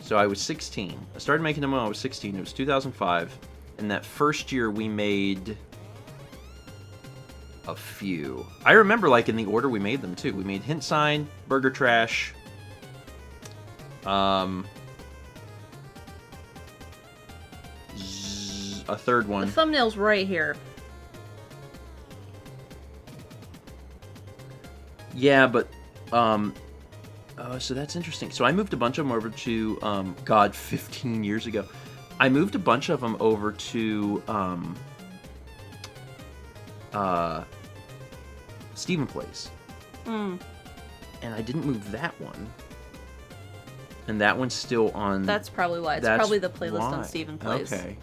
So I was 16. I started making them when I was 16. It was 2005. And that first year we made... a few. I remember, like, in the order we made them, too. We made Hint Sign, Burger Trash, a third one. The thumbnail's right here. Yeah, but, so that's interesting. So I moved a bunch of them over to, God, 15 years ago. I moved a bunch of them over to, Stephen Plays. And I didn't move that one. And that one's still on... That's probably why. It's probably the playlist on Stephen Plays. Okay.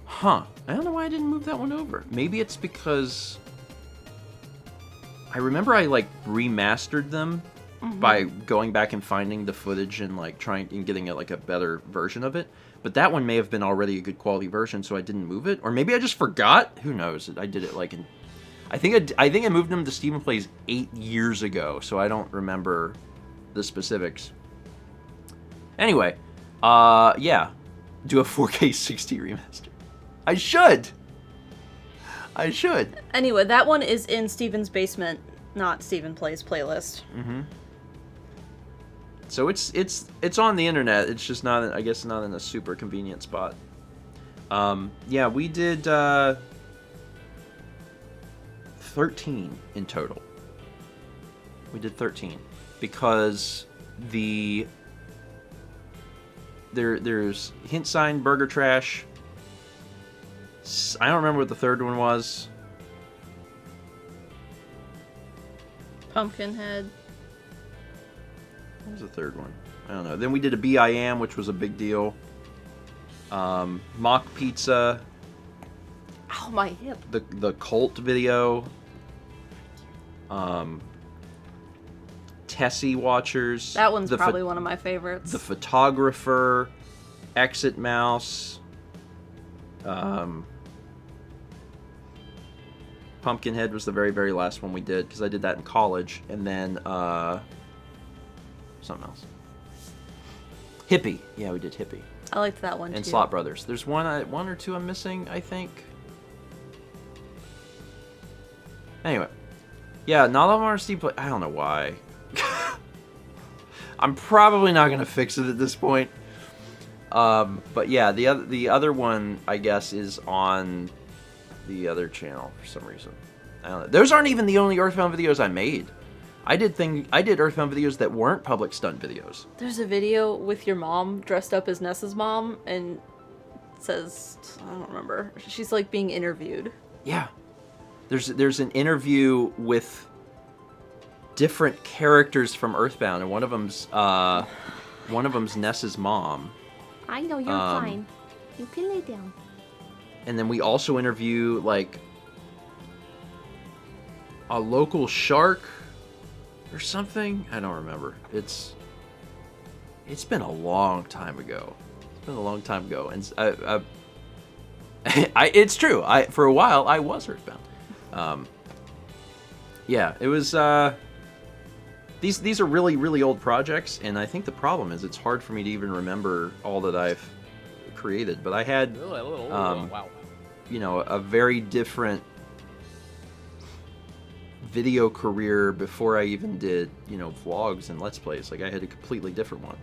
Huh. I don't know why I didn't move that one over. Maybe it's because... I remember I, like, remastered them by going back and finding the footage and, like, trying and getting, like, a better version of it. But that one may have been already a good quality version, so I didn't move it. Or maybe I just forgot. Who knows? I did it, like, in... I think I moved them to Stephen Plays 8 years ago, so I don't remember the specifics. Anyway, yeah. Do a 4K 60 remaster. I should! Anyway, that one is in Steven's basement, not Stephen Plays playlist. So it's on the internet. It's just not, I guess, not in a super convenient spot. Yeah, we did 13 in total. We did 13 because there's Hint Sign, Burger Trash. I don't remember what the third one was. Pumpkinhead. What was the third one? I don't know. Then we did a BIM, which was a big deal. Mock Pizza. Ow, my hip. The cult video. Tessie Watchers. That one's probably one of my favorites. The Photographer. Exit Mouse. Pumpkinhead was the very, very last one we did, because I did that in college. And then, something else. Hippie. Yeah, we did Hippie. I liked that one, too. And Slot Brothers. There's one or two I'm missing, I think. Anyway. Yeah, not all of them are Steve Play. I don't know why. I'm probably not going to fix it at this point. But yeah, the other one, I guess, is on the other channel for some reason. I don't know. Those aren't even the only Earthbound videos I made. I did Earthbound videos that weren't public stunt videos. There's a video with your mom dressed up as Nessa's mom, and it says, I don't remember. She's like being interviewed. Yeah. There's an interview with different characters from Earthbound, and one of them's Nessa's mom. I know, you're fine. You can lay down. And then we also interview, like, a local shark or something. I don't remember. It's been a long time ago. And it's true. For a while I was Earthbound. Yeah, it was. These are really, really old projects, and I think the problem is it's hard for me to even remember all that I've created. But I had, you know, a very different video career before I even did, you know, vlogs and Let's Plays. Like, I had a completely different one.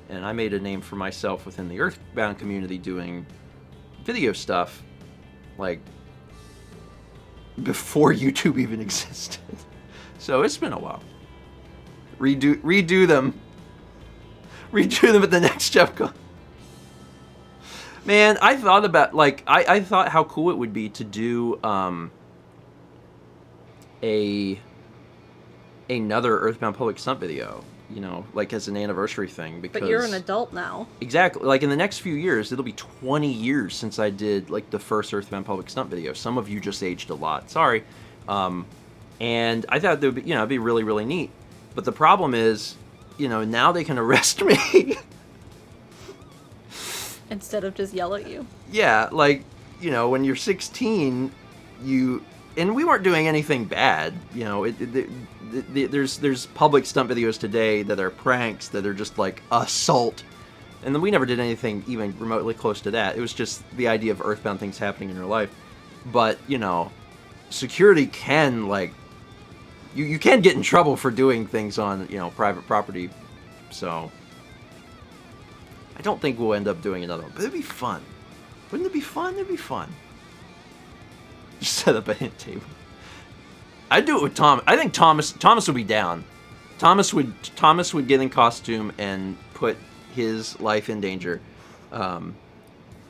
And I made a name for myself within the Earthbound community doing video stuff, like, before YouTube even existed. So it's been a while. Redo them at the next JeffCon. Man, I thought about, like, I thought how cool it would be to do another Earthbound public stunt video, you know, like as an anniversary thing, because... But you're an adult now. Exactly. Like, in the next few years, it'll be 20 years since I did, like, the first Earthbound public stunt video. Some of you just aged a lot. Sorry. And I thought that would be, you know, it'd be really, really neat. But the problem is, you know, now they can arrest me. Instead of just yell at you. Yeah, like, you know, when you're 16, and we weren't doing anything bad, you know. There's public stunt videos today that are pranks, that are just like assault, and then we never did anything even remotely close to that. It was just the idea of Earthbound things happening in your life. But, you know, security can, like, you can get in trouble for doing things on, private property. So I don't think we'll end up doing another one, but it'd be fun. Wouldn't it be fun? It'd be fun. Just set up a hint table. I'd do it with Tom. I think Thomas would be down. Thomas would get in costume and put his life in danger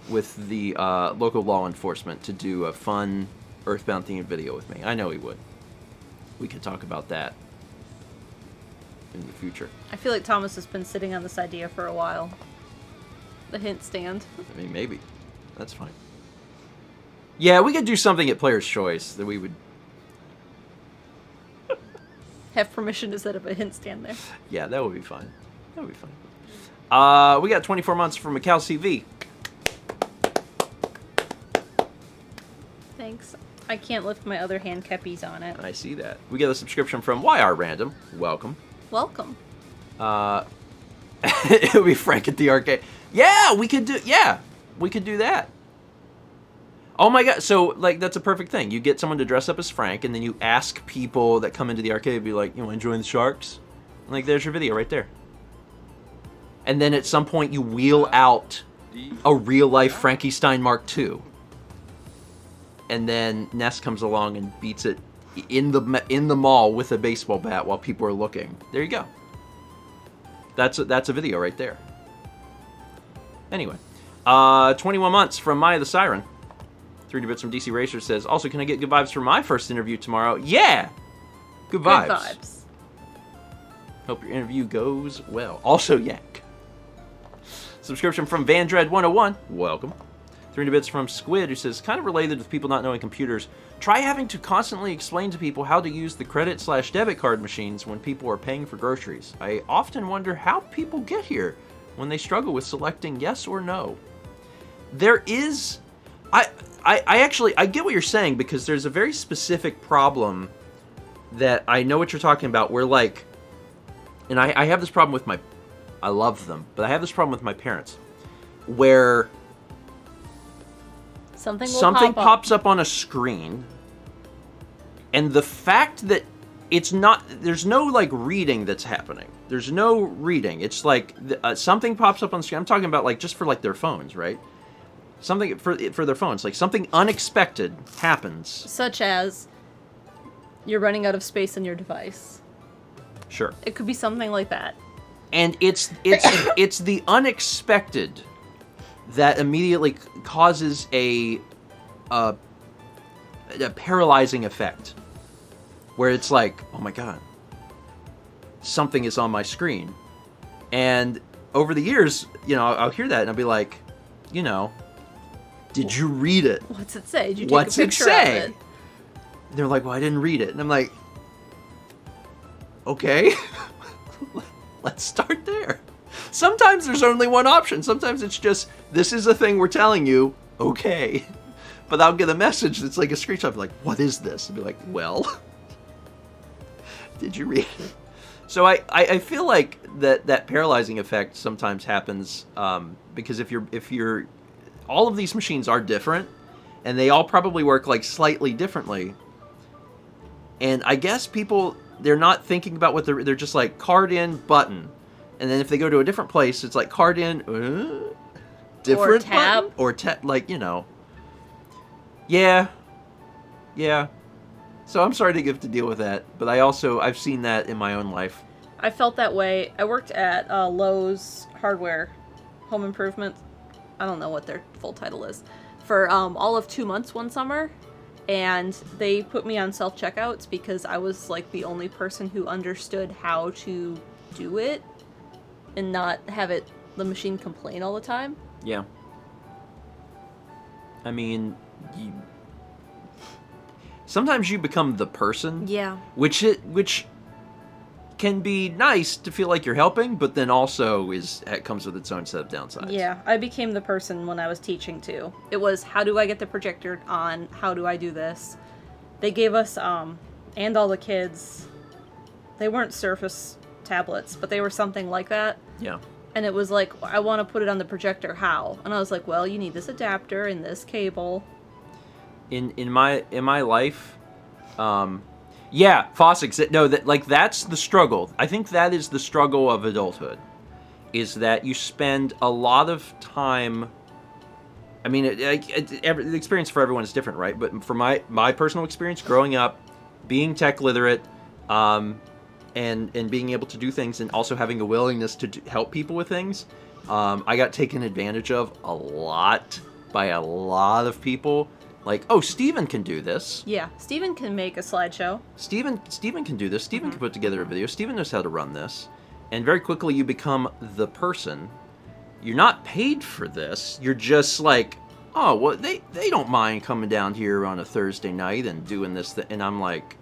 with the local law enforcement to do a fun Earthbound themed video with me. I know he would. We could talk about that in the future. I feel like Thomas has been sitting on this idea for a while. The hint stand. I mean, maybe. That's fine. Yeah, we could do something at Player's Choice that we would... Have permission to set up a hint stand there. Yeah, that would be fun. That would be fun. We got 24 months from Macau CV. Thanks. I can't lift my other hand keppies on it. I see that. We got a subscription from YR Random. Welcome. Welcome. It would be Frank at the arcade. Yeah, we could do that. Oh my god, so, like, that's a perfect thing. You get someone to dress up as Frank, and then you ask people that come into the arcade, be like, you want to join the Sharks? And, like, there's your video right there. And then at some point you wheel out a real-life Frankenstein Mark II. And then Ness comes along and beats it in the mall with a baseball bat while people are looking. There you go. That's a video right there. Anyway, 21 months from Maya the Siren. 3D Bits from DC Racer says, also, can I get good vibes for my first interview tomorrow? Yeah! Good vibes. Good vibes. Hope your interview goes well. Also, Yank. Subscription from VanDread101. Welcome. 3D Bits from Squid, who says, kind of related with people not knowing computers. Try having to constantly explain to people how to use the credit/debit card machines when people are paying for groceries. I often wonder how people get here when they struggle with selecting yes or no. There is... I get what you're saying, because there's a very specific problem that I know what you're talking about, where, like, and I have this problem with I love them, but I have this problem with my parents, where something pops up on a screen, and the fact that there's no, like, reading that's happening. There's no reading. It's like something pops up on the screen. I'm talking about, like, just for, like, their phones, right? Something for their phones, like something unexpected happens. Such as you're running out of space on your device. Sure. It could be something like that. And it's the unexpected that immediately causes a paralyzing effect, where it's like, oh my god, something is on my screen. And over the years, I'll hear that and I'll be like, did you read it? What's it say? Did you take a picture of it? They're like, well, I didn't read it. And I'm like, okay, let's start there. Sometimes there's only one option. Sometimes it's just, this is a thing we're telling you, okay. But I'll get a message that's like a screenshot, like, what is this? And be like, well, did you read it? So I feel like that paralyzing effect sometimes happens because if you're all of these machines are different, and they all probably work, like, slightly differently. And I guess people, they're not thinking about what they're just like, card in, button. And then if they go to a different place, it's like, card in, different or tab. Button, or like, Yeah. So I'm sorry to have to deal with that, but I've seen that in my own life. I felt that way. I worked at Lowe's Hardware, Home Improvement. I don't know what their full title is, for all of 2 months one summer, and they put me on self-checkouts because I was, like, the only person who understood how to do it and not have the machine complain all the time. Yeah. I mean, sometimes you become the person. Yeah. Which can be nice to feel like you're helping, but then also it comes with its own set of downsides. Yeah, I became the person when I was teaching too. It was, how do I get the projector on? How do I do this? They gave us, and all the kids, they weren't Surface tablets, but they were something like that. Yeah. And it was like, I want to put it on the projector, how? And I was like, well, you need this adapter and this cable. In my life, Yeah, Fossick. No, that's the struggle. I think that is the struggle of adulthood, is that you spend a lot of time. I mean, the experience for everyone is different, right? But for my personal experience, growing up, being tech literate, and being able to do things, and also having a willingness to help people with things, I got taken advantage of a lot by a lot of people. Like, oh, Steven can do this. Yeah, Steven can make a slideshow. Steven can do this. Steven can put together a video. Steven knows how to run this. And very quickly you become the person. You're not paid for this. You're just like, oh, well, they don't mind coming down here on a Thursday night and doing this. And I'm like,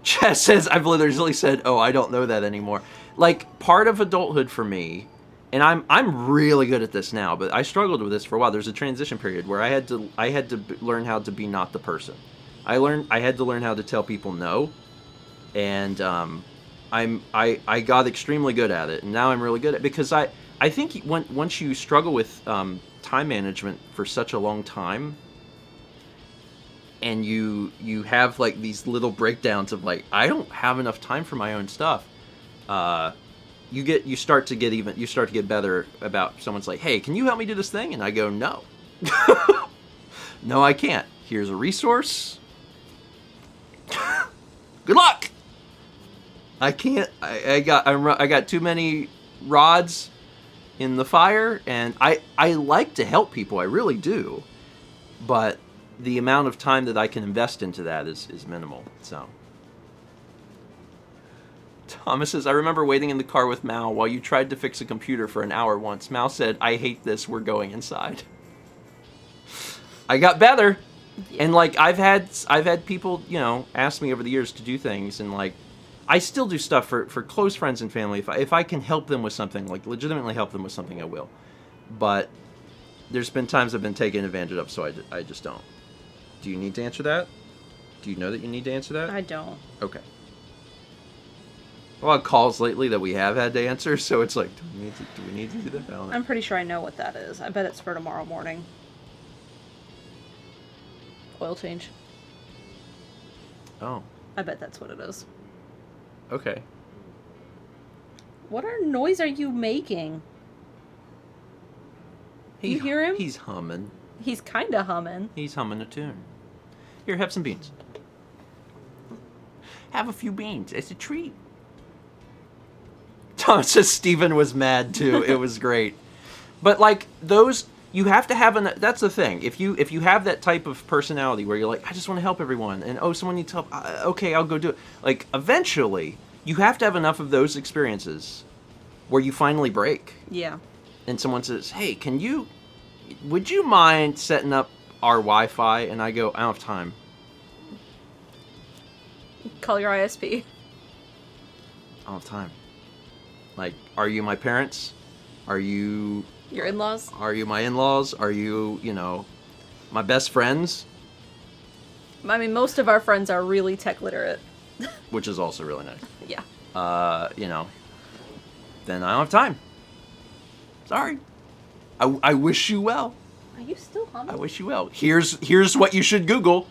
Chess says, I've literally said, oh, I don't know that anymore. Like, part of adulthood for me, and I'm really good at this now, but I struggled with this for a while. There's a transition period where I had to learn how to be not the person. I had to learn how to tell people no, and I got extremely good at it, and now I'm really good at it, because I think once you struggle with time management for such a long time, and you have like these little breakdowns of like, I don't have enough time for my own stuff. You start to get better about someone's like, hey, can you help me do this thing? And I go, no. No, I can't. Here's a resource. Good luck. I can't. I got too many rods in the fire, and I like to help people. I really do. But the amount of time that I can invest into that is minimal. So Thomas says, I remember waiting in the car with Mal while you tried to fix a computer for an hour once. Mal said, I hate this, we're going inside. I got better. Yeah. And like I've had people, ask me over the years to do things, and like I still do stuff for close friends and family. If I can help them with something, like legitimately help them with something, I will. But there's been times I've been taken advantage of, so I just don't. Do you need to answer that? Do you know that you need to answer that? I don't. Okay. A lot of calls lately that we have had to answer, so it's like, do we need to do that? I'm pretty sure I know what that is. I bet it's for tomorrow morning. Oil change. Oh. I bet that's what it is. Okay. What noise are you making? You hear him? He's humming. He's kinda humming. He's humming a tune. Here, have some beans. Have a few beans. It's a treat. Tom says Steven was mad too. It was great. But like those, you have to have that's the thing. If you have that type of personality where you're like, I just want to help everyone, and oh, someone needs help, okay, I'll go do it. Like eventually, you have to have enough of those experiences where you finally break. Yeah. And someone says, hey, would you mind setting up our Wi-Fi? And I go, I don't have time. Call your ISP. I don't have time. Like, are you my parents? Are you... Your in-laws? Are you my in-laws? Are you, my best friends? I mean, most of our friends are really tech literate. Which is also really nice. Yeah. Then I don't have time. Sorry. I wish you well. Are you still humming? I wish you well. Here's what you should Google.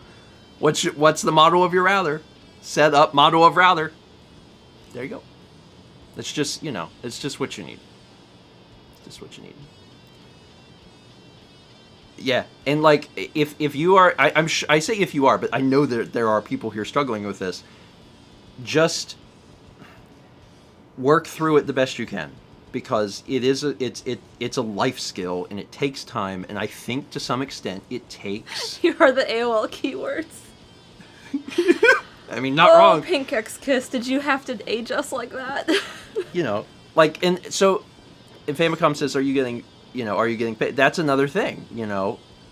What's the model of your router? Set up model of router. There you go. It's just, it's just what you need. It's just what you need. Yeah, and like, if you are, I say if you are, but I know that there are people here struggling with this. Just work through it the best you can, because it's a life skill, and it takes time, and I think to some extent it takes. You are the AOL keywords. I mean, not wrong. Pink X Kiss, did you have to age us like that? Like, and so, if Famicom says, are you getting paid? That's another thing,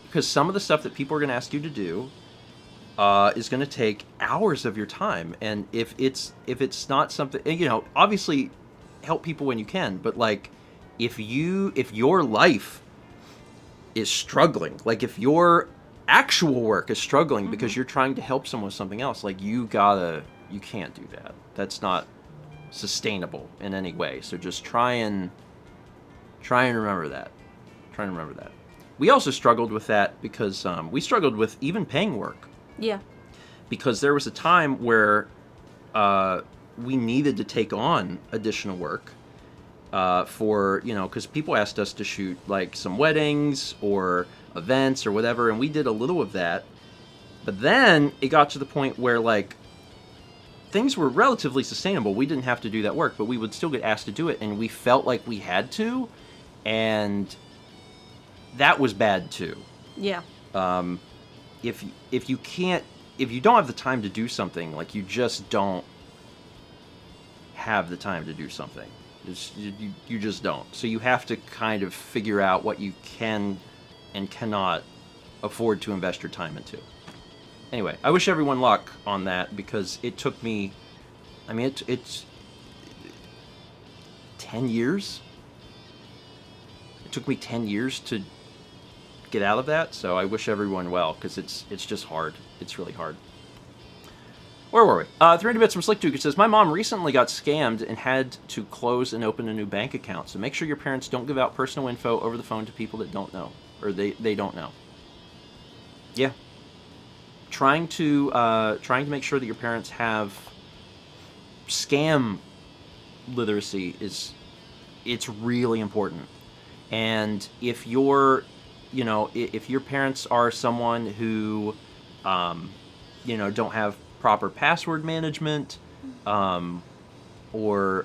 because some of the stuff that people are going to ask you to do is going to take hours of your time, and if it's not something, obviously help people when you can, but like, if your life is struggling, like if your actual work is struggling because you're trying to help someone with something else, like you can't do that. That's not sustainable in any way. So just try and remember that. Try and remember that. We also struggled with that because we struggled with even paying work. Yeah. because there was a time where we needed to take on additional work for, because people asked us to shoot like some weddings or events or whatever, and we did a little of that. But then it got to the point where like things were relatively sustainable. We didn't have to do that work, but we would still get asked to do it, and we felt like we had to, and that was bad too. Yeah. If you don't have the time to do something, like you just don't have the time to do something. You just don't. So you have to kind of figure out what you can and cannot afford to invest your time into. Anyway, I wish everyone luck on that, because it took me, I mean, it's 10 years. It took me 10 years to get out of that, so I wish everyone well, because it's just hard. It's really hard. Where were we? 300 bits from Slick Duke. It says, my mom recently got scammed and had to close and open a new bank account, so make sure your parents don't give out personal info over the phone to people that don't know, or they don't know. Yeah. Trying to make sure that your parents have scam literacy it's really important. And if your parents are someone who don't have proper password management, or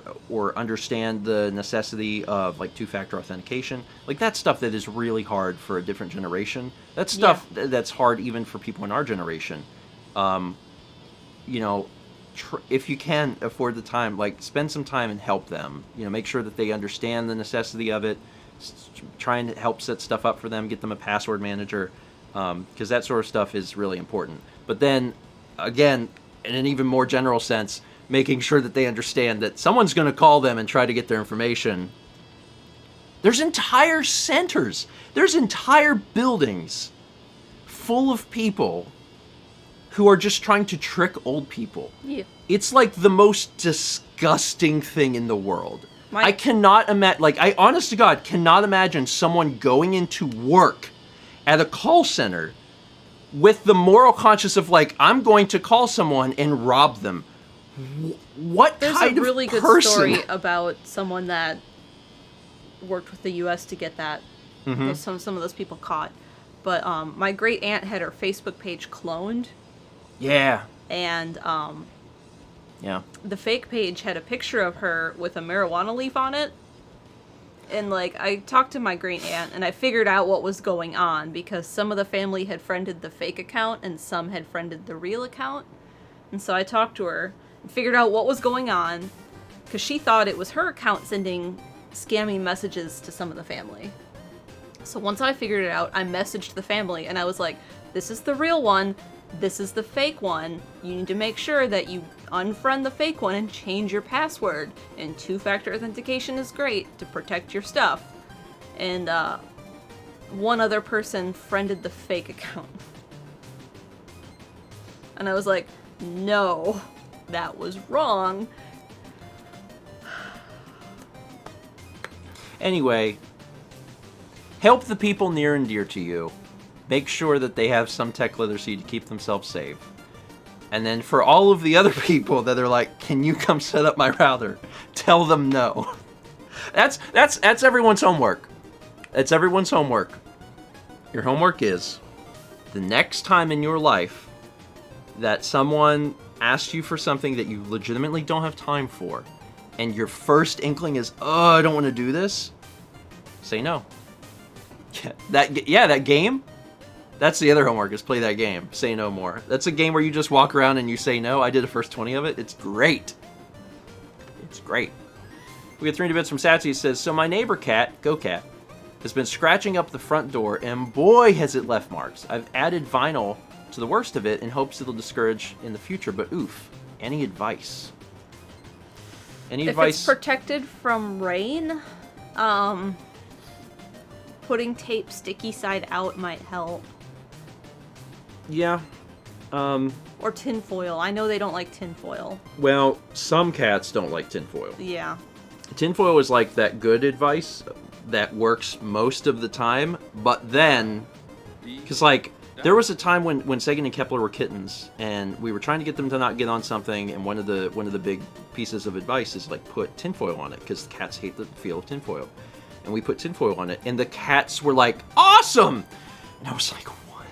understand the necessity of like two-factor authentication, like that's stuff that is really hard for a different generation. That's stuff that's hard even for people in our generation. If you can afford the time, like spend some time and help them. Make sure that they understand the necessity of it. Try and help set stuff up for them. Get them a password manager, because that sort of stuff is really important. But then, again, in an even more general sense, making sure that they understand that someone's going to call them and try to get their information. There's entire centers. There's entire buildings full of people who are just trying to trick old people. Yeah. It's like the most disgusting thing in the world. I cannot imagine, I honest to God cannot imagine someone going into work at a call center with the moral conscience of I'm going to call someone and rob them. What There's kind a really of good person? story about someone that worked with the U.S. to get that. Mm-hmm. Some of those people caught. But my great aunt had her Facebook page cloned. Yeah. And yeah. The fake page had a picture of her with a marijuana leaf on it. And I talked to my great aunt and I figured out what was going on, because some of the family had friended the fake account and some had friended the real account. And so I talked to her and figured out what was going on, because she thought it was her account sending scamming messages to some of the family. So once I figured it out, I messaged the family and I was like, this is the real one, this is the fake one. You need to make sure that you unfriend the fake one and change your password. And two-factor authentication is great to protect your stuff. And one other person friended the fake account. And I was like, no, that was wrong. Anyway, help the people near and dear to you. Make sure that they have some tech literacy to keep themselves safe. And then for all of the other people that are like, can you come set up my router? Tell them no. That's everyone's homework. That's everyone's homework. Your homework is, the next time in your life that someone asks you for something that you legitimately don't have time for, and your first inkling is, oh, I don't want to do this, say no. That game, that's the other homework, is play that game. Say no more. That's a game where you just walk around and you say no. I did the first 20 of it. It's great. It's great. We get 300 bits from Satsy. It says, so my neighbor cat, Go Cat, has been scratching up the front door, and boy has it left marks. I've added vinyl to the worst of it in hopes it'll discourage in the future, but oof. Any advice? Any advice? If it's protected from rain, putting tape sticky side out might help. Yeah. Or tinfoil. I know they don't like tinfoil. Well, some cats don't like tinfoil. Yeah. Tinfoil is like that good advice that works most of the time, but then, because There was a time when Sagan and Kepler were kittens, and we were trying to get them to not get on something, and one of the big pieces of advice is like put tinfoil on it, because cats hate the feel of tinfoil. And we put tinfoil on it, and the cats were like, awesome! And I was like, what?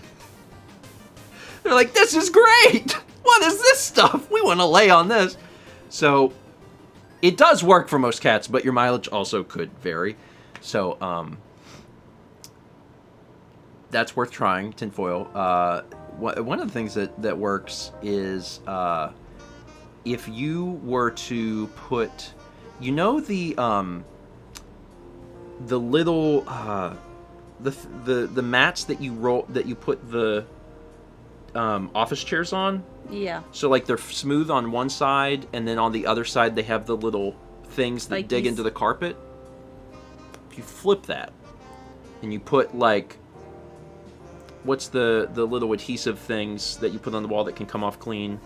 They're like, this is great! What is this stuff? We want to lay on this. So, it does work for most cats, but your mileage also could vary. So, that's worth trying, tinfoil. One of the things that works is if you were to put, you know, the little the mats that you put the office chairs on. Yeah. So like they're smooth on one side, and then on the other side they have the little things that dig into the carpet. If you flip that, and you put like, what's the little adhesive things that you put on the wall that can come off clean?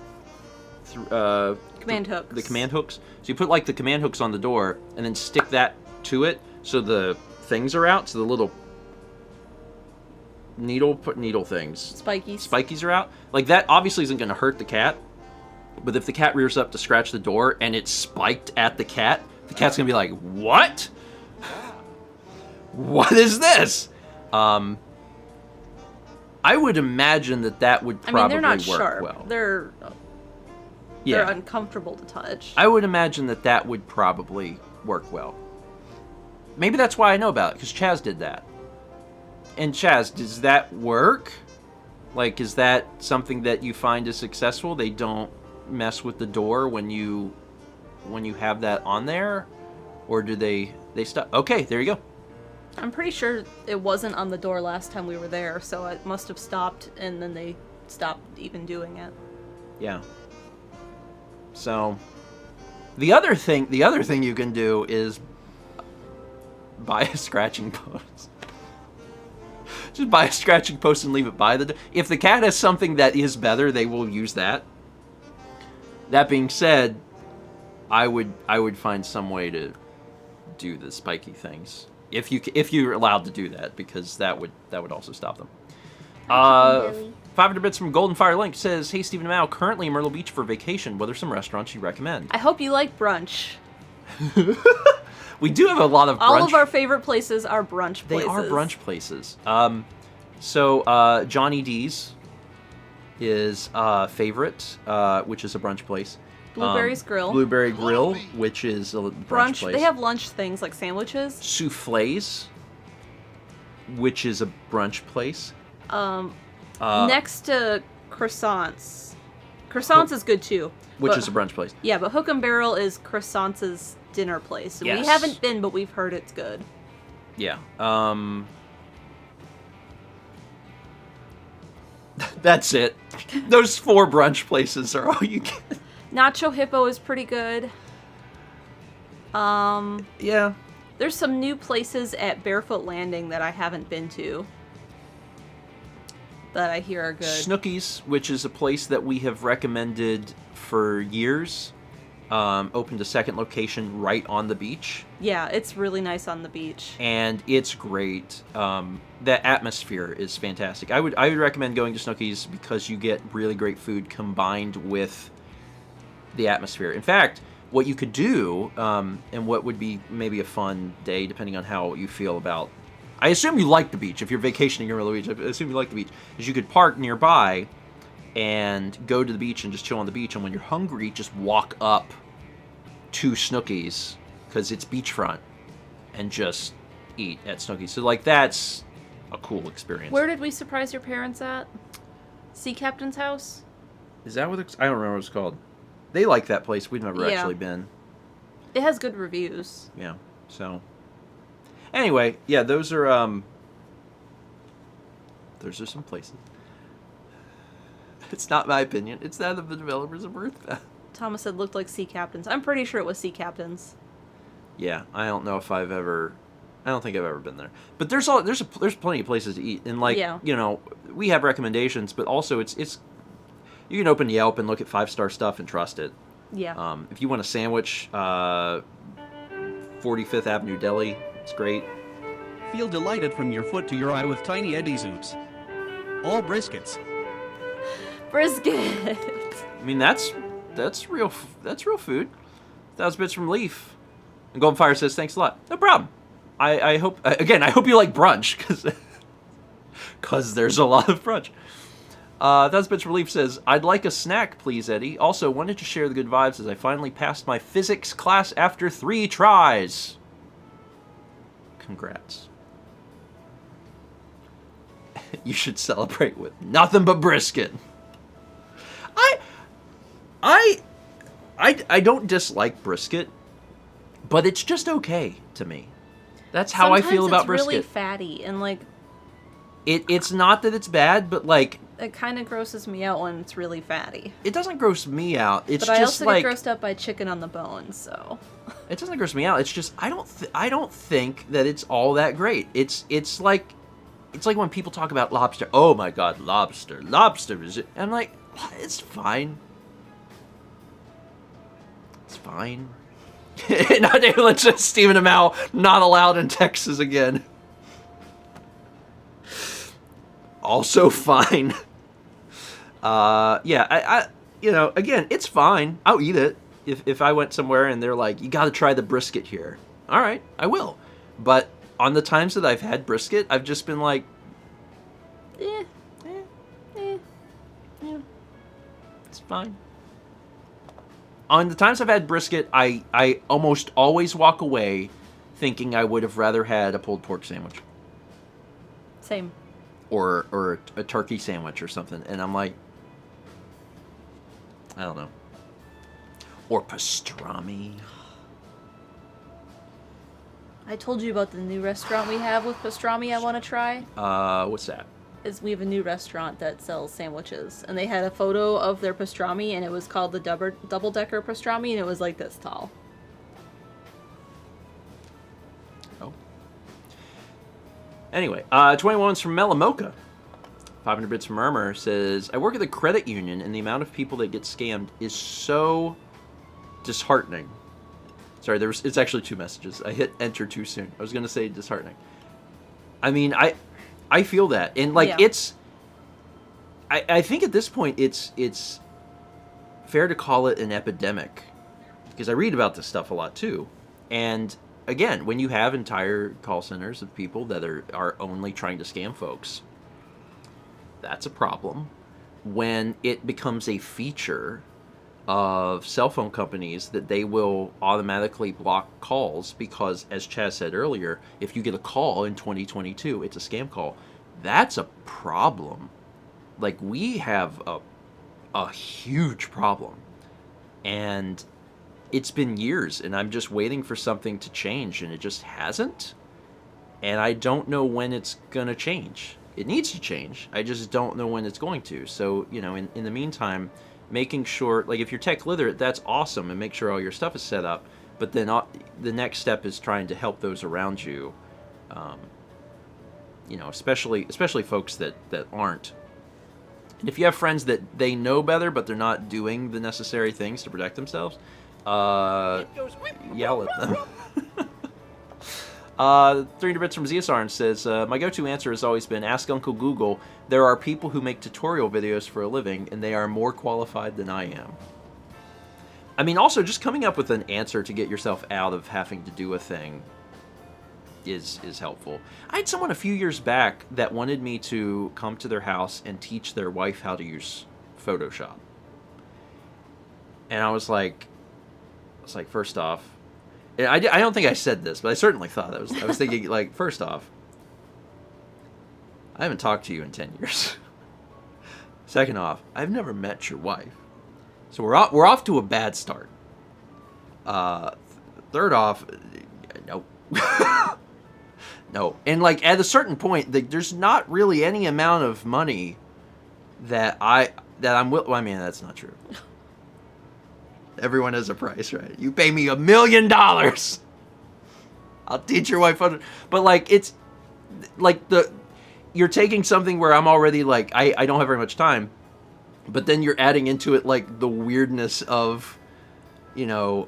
Command hooks. The command hooks. So you put like the command hooks on the door, and then stick that to it, so the things are out. So the little needle things, spikies are out. Like that obviously isn't going to hurt the cat, but if the cat rears up to scratch the door and it's spiked at the cat's going to be like, what? What is this? I would imagine that would probably they're not work sharp. well. They're uncomfortable to touch. I would imagine that would probably work well. Maybe that's why I know about it, because Chaz did that. And Chaz, does that work? Like, is that something that you find is successful? They don't mess with the door when you have that on there? Or do they stop? Okay, there you go. I'm pretty sure it wasn't on the door last time we were there, so it must have stopped, and then they stopped even doing it. Yeah. So, the other thing you can do is buy a scratching post. Just buy a scratching post and leave it by the door. If the cat has something that is better, they will use that. That being said, I would find some way to do the spiky things. If you're allowed to do that, because that would also stop them. 500 bits from Golden Fire Link says, "Hey Stephen and Mal, currently in Myrtle Beach for vacation. What are some restaurants you recommend?" I hope you like brunch. We do have a lot of brunch. All of our favorite places are brunch places. They are brunch places. So Johnny D's is favorite, which is a brunch place. Blueberry's Grill. Blueberry Grill, which is a brunch place. They have lunch things like sandwiches. Soufflés, which is a brunch place. Next to croissants. Croissants is good too. Which is a brunch place. Yeah, but Hook and Barrel is croissants' dinner place. Yes. We haven't been, but we've heard it's good. Yeah. That's it. Those 4 brunch places are all you get. Nacho Hippo is pretty good. Yeah. There's some new places at Barefoot Landing that I haven't been to that I hear are good. Snooki's, which is a place that we have recommended for years, opened a second location right on the beach. Yeah, it's really nice on the beach. And it's great. The atmosphere is fantastic. I would recommend going to Snooki's because you get really great food combined with the atmosphere. In fact, what you could do, and what would be maybe a fun day, depending on how you feel about... I assume you like the beach. If you're vacationing in Myrtle Beach, I assume you like the beach. Is you could park nearby and go to the beach and just chill on the beach. And when you're hungry, just walk up to Snooki's, because it's beachfront, and just eat at Snooki's. So, like, that's a cool experience. Where did we surprise your parents at? Sea Captain's house? Is that what it's... I don't remember what it's called. They like that place. We've never actually been. It has good reviews. Yeah, so... Anyway, yeah, those are some places. It's not my opinion. It's that of the developers of Earthbound. Thomas said looked like Sea Captain's. I'm pretty sure it was Sea Captain's. Yeah, I don't know if I don't think I've ever been there. But there's plenty of places to eat, and like you know, we have recommendations, but also it's you can open Yelp and look at 5-star stuff and trust it. Yeah. If you want a sandwich, 45th Avenue Deli, it's great. Feel delighted from your foot to your eye with Tiny Eddie's Oops. All briskets. Brisket. I mean, that's real food. 1,000 bits from Leaf. And Golden Fire says, thanks a lot. No problem. I hope, again, I hope you like brunch, because there's a lot of brunch. 1,000 bits from Leaf says, I'd like a snack, please, Eddie. Also, wanted to share the good vibes as I finally passed my physics class after 3 tries. Congrats. You should celebrate with nothing but brisket. I don't dislike brisket, but it's just okay to me. That's how I feel about brisket. It's really fatty and like it's not that it's bad, but like it kind of grosses me out when it's really fatty. It doesn't gross me out. It's but just I also like get grossed out by chicken on the bone, so it doesn't gross me out. It's just I don't think that it's all that great. It's like when people talk about lobster. Oh my god, lobster is it? And I'm like, it's fine. It's fine. Not able to just Stephen Amell, not allowed in Texas again. Also fine. Yeah, I you know, again, it's fine. I'll eat it. If I went somewhere and they're like, you gotta try the brisket here. Alright, I will. But on the times that I've had brisket, I've just been like, yeah, it's fine. On the times I've had brisket, I almost always walk away thinking I would have rather had a pulled pork sandwich. Same. Or a turkey sandwich or something. And I'm like, I don't know. Or pastrami. I told you about the new restaurant we have with pastrami I want to try. What's that? We have a new restaurant that sells sandwiches, and they had a photo of their pastrami, and it was called the double-decker pastrami, and it was like this tall. Oh. Anyway, 21's from Melamocha. 500 bits from Murmur says, I work at the credit union, and the amount of people that get scammed is so disheartening. Sorry, it's actually 2 messages. I hit enter too soon. I was going to say disheartening. I mean, I feel that. And, like, yeah. I think at this point, it's fair to call it an epidemic. Because I read about this stuff a lot, too. And, again, when you have entire call centers of people that are only trying to scam folks, that's a problem. When it becomes a feature of cell phone companies that they will automatically block calls because, as Chaz said earlier, if you get a call in 2022, it's a scam call. That's a problem. Like, we have a huge problem. And it's been years, and I'm just waiting for something to change, and it just hasn't. And I don't know when it's going to change. It needs to change. I just don't know when it's going to. So, you know, in the meantime, making sure, like, if you're tech literate, that's awesome, and make sure all your stuff is set up. But then the next step is trying to help those around you, you know, especially folks that aren't. And if you have friends that they know better, but they're not doing the necessary things to protect themselves, yell at them. 300 bits from Zeosarn says, my go-to answer has always been, ask Uncle Google. There are people who make tutorial videos for a living, and they are more qualified than I am. I mean, also, just coming up with an answer to get yourself out of having to do a thing is helpful. I had someone a few years back that wanted me to come to their house and teach their wife how to use Photoshop. And I was like, first off, I don't think I said this, but I certainly thought I was thinking, like, first off, I haven't talked to you in 10 years. Second off, I've never met your wife. So we're off to a bad start. Third off, no. No. And, like, at a certain point, there's not really any amount of money that I'm willing. Well, I mean, that's not true. Everyone has a price, right? You pay me $1 million, I'll teach your wife. But, like, it's like you're taking something where I'm already, like, I don't have very much time, but then you're adding into it, like, the weirdness of, you know,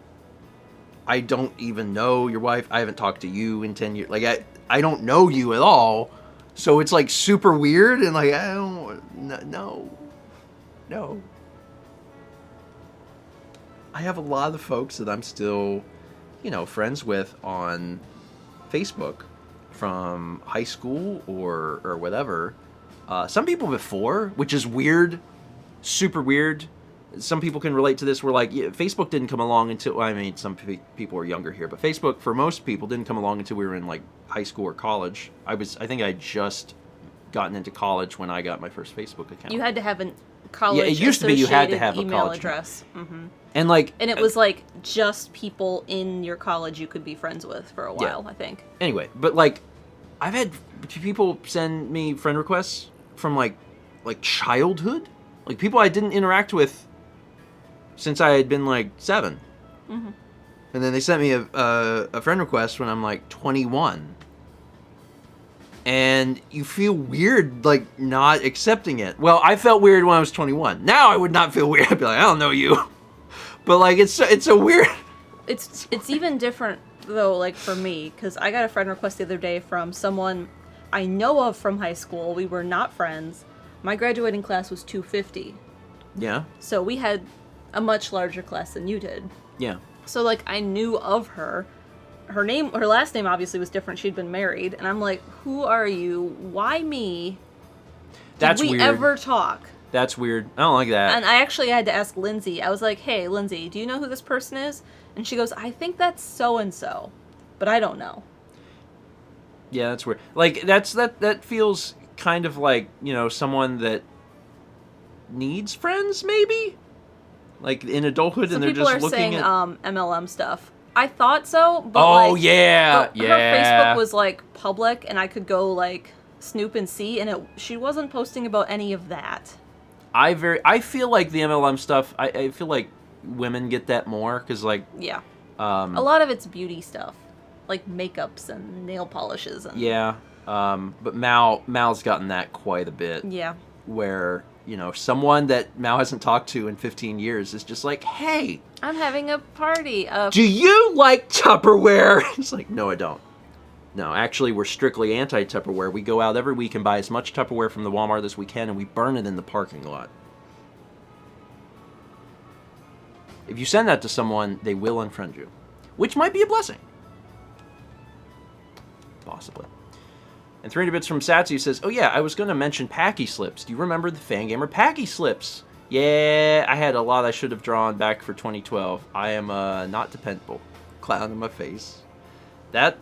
I don't even know your wife. I haven't talked to you in 10 years. Like, I don't know you at all. So it's like super weird and like I don't no. I have a lot of folks that I'm still, friends with on Facebook from high school or whatever. Some people before, which is weird, super weird. Some people can relate to this. Where like Facebook didn't come along until some people are younger here, but Facebook for most people didn't come along until we were in like high school or college. I think I just gotten into college when I got my first Facebook account. You had to have a college. Yeah, it used to be you had to have a email college address. Mm-hmm. And like, and it was like just people in your college you could be friends with for a while. I think. Anyway, but like, I've had people send me friend requests from like childhood, like people I didn't interact with since I had been like 7. Mm-hmm. And then they sent me a friend request when I'm like 21. And you feel weird, like, not accepting it. Well, I felt weird when I was 21. Now I would not feel weird. I'd be like, I don't know you. But, like, it's a weird... It's even different, though, like, for me. Because I got a friend request the other day from someone I know of from high school. We were not friends. My graduating class was 250. Yeah. So we had a much larger class than you did. Yeah. So, like, I knew of her. Her last name obviously was different. She'd been married. And I'm like, who are you? Why me? That's weird. Did we ever talk? That's weird. I don't like that. And I actually had to ask Lindsay. I was like, hey, Lindsay, do you know who this person is? And she goes, I think that's so-and-so. But I don't know. Yeah, that's weird. Like, that feels kind of like, someone that needs friends, maybe? Like, in adulthood, and they're just looking at... people are saying MLM stuff. I thought so, but her Facebook was like public, and I could go like snoop and see, and she wasn't posting about any of that. I feel like the MLM stuff. I feel like women get that more because like a lot of it's beauty stuff, like makeups and nail polishes and but Mal's gotten that quite a bit. Yeah, where someone that Mal hasn't talked to in 15 years is just like, hey, I'm having a party. Do you like Tupperware? It's like, no, I don't. No, actually, we're strictly anti-Tupperware. We go out every week and buy as much Tupperware from the Walmart as we can, and we burn it in the parking lot. If you send that to someone, they will unfriend you, which might be a blessing. Possibly. And 300 bits from Satsu says, oh yeah, I was going to mention Packy Slips. Do you remember the Fangamer Packy Slips? Yeah, I had a lot I should have drawn back for 2012. I am not dependable. Clown in my face. I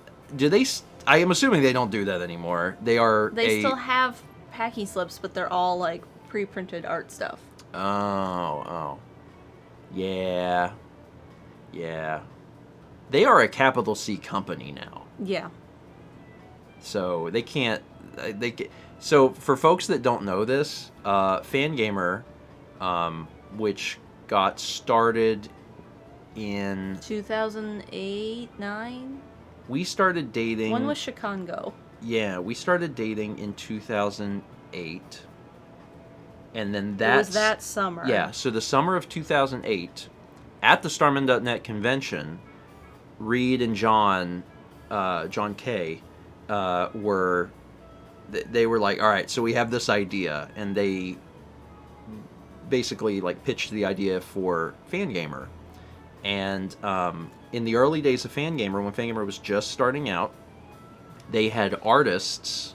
am assuming they don't do that anymore. They still have Packy Slips, but they're all like pre-printed art stuff. Oh. Yeah. They are a capital C company now. Yeah. So they can't. So for folks that don't know this, Fangamer, which got started in 2008, 9. We started dating. When was Chicago? Yeah, we started dating in 2008, and then it was that summer. Yeah, so the summer of 2008, at the Starman.net convention, Reed and John K. were like, all right, so we have this idea, and they basically like pitched the idea for Fangamer. And in the early days of Fangamer, when Fangamer was just starting out, they had artists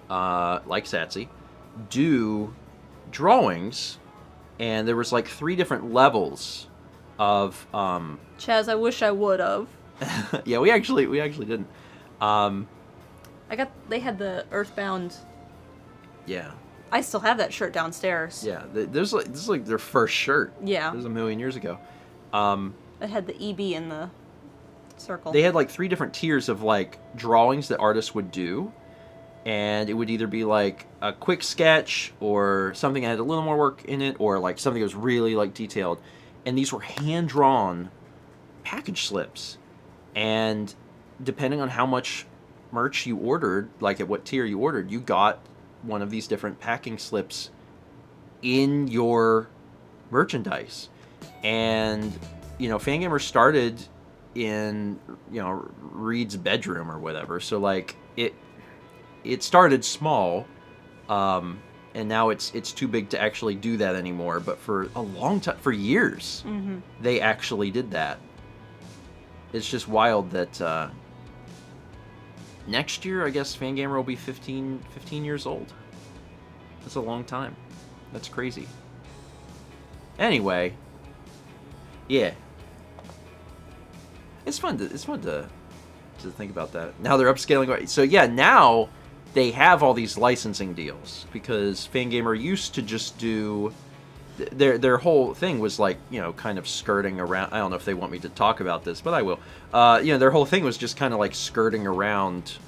like Satsy do drawings, and there was like 3 different levels of Chaz, I wish I would have. Yeah, we actually didn't. They had the Earthbound. Yeah. I still have that shirt downstairs. Yeah, this is like their first shirt. Yeah. It was a million years ago. It had the EB in the circle. They had like 3 different tiers of like drawings that artists would do, and it would either be like a quick sketch or something that had a little more work in it, or like something that was really like detailed. And these were hand-drawn package slips, and depending on how much merch you ordered, like at what tier you ordered, you got one of these different packing slips in your merchandise. And Fangamer started in Reed's bedroom or whatever, so like it started small, and now it's too big to actually do that anymore. But for a long time, for years, they actually did that. It's just wild that next year, I guess, Fangamer will be 15 years old. That's a long time. That's crazy. Anyway, yeah, it's fun to think about that. Now they're upscaling. So yeah, now they have all these licensing deals because Fangamer used to just do their whole thing was like, you know, kind of skirting around. I don't know if they want me to talk about this, but I will. You know, their whole thing was just kind of like skirting around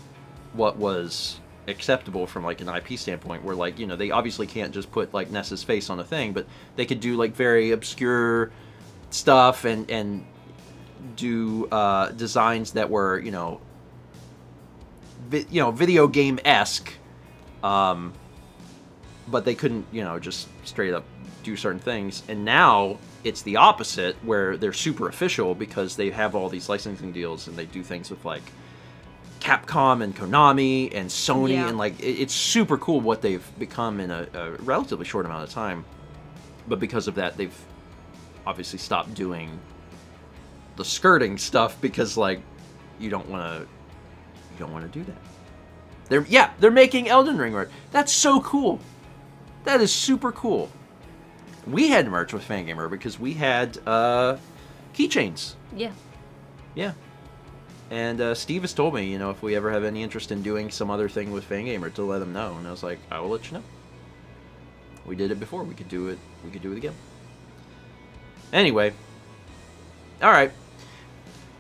what was acceptable from like an IP standpoint, where like, you know, they obviously can't just put like Ness's face on a thing, but they could do like very obscure stuff and do designs that were, you know, video game-esque, but they couldn't, you know, just straight up do certain things. And now it's the opposite, where they're super official because they have all these licensing deals and they do things with like Capcom and Konami and Sony, and like it's super cool what they've become in a relatively short amount of time. But because of that, they've obviously stopped doing the skirting stuff because like you don't want to do that. They're making Elden Ring merch. That's so cool. That is super cool. We had merch with Fangamer because we had keychains. Yeah. And Steve has told me, you know, if we ever have any interest in doing some other thing with Fangamer, to let him know. And I was like, I will let you know. We did it before. We could do it. We could do it again. Anyway. All right.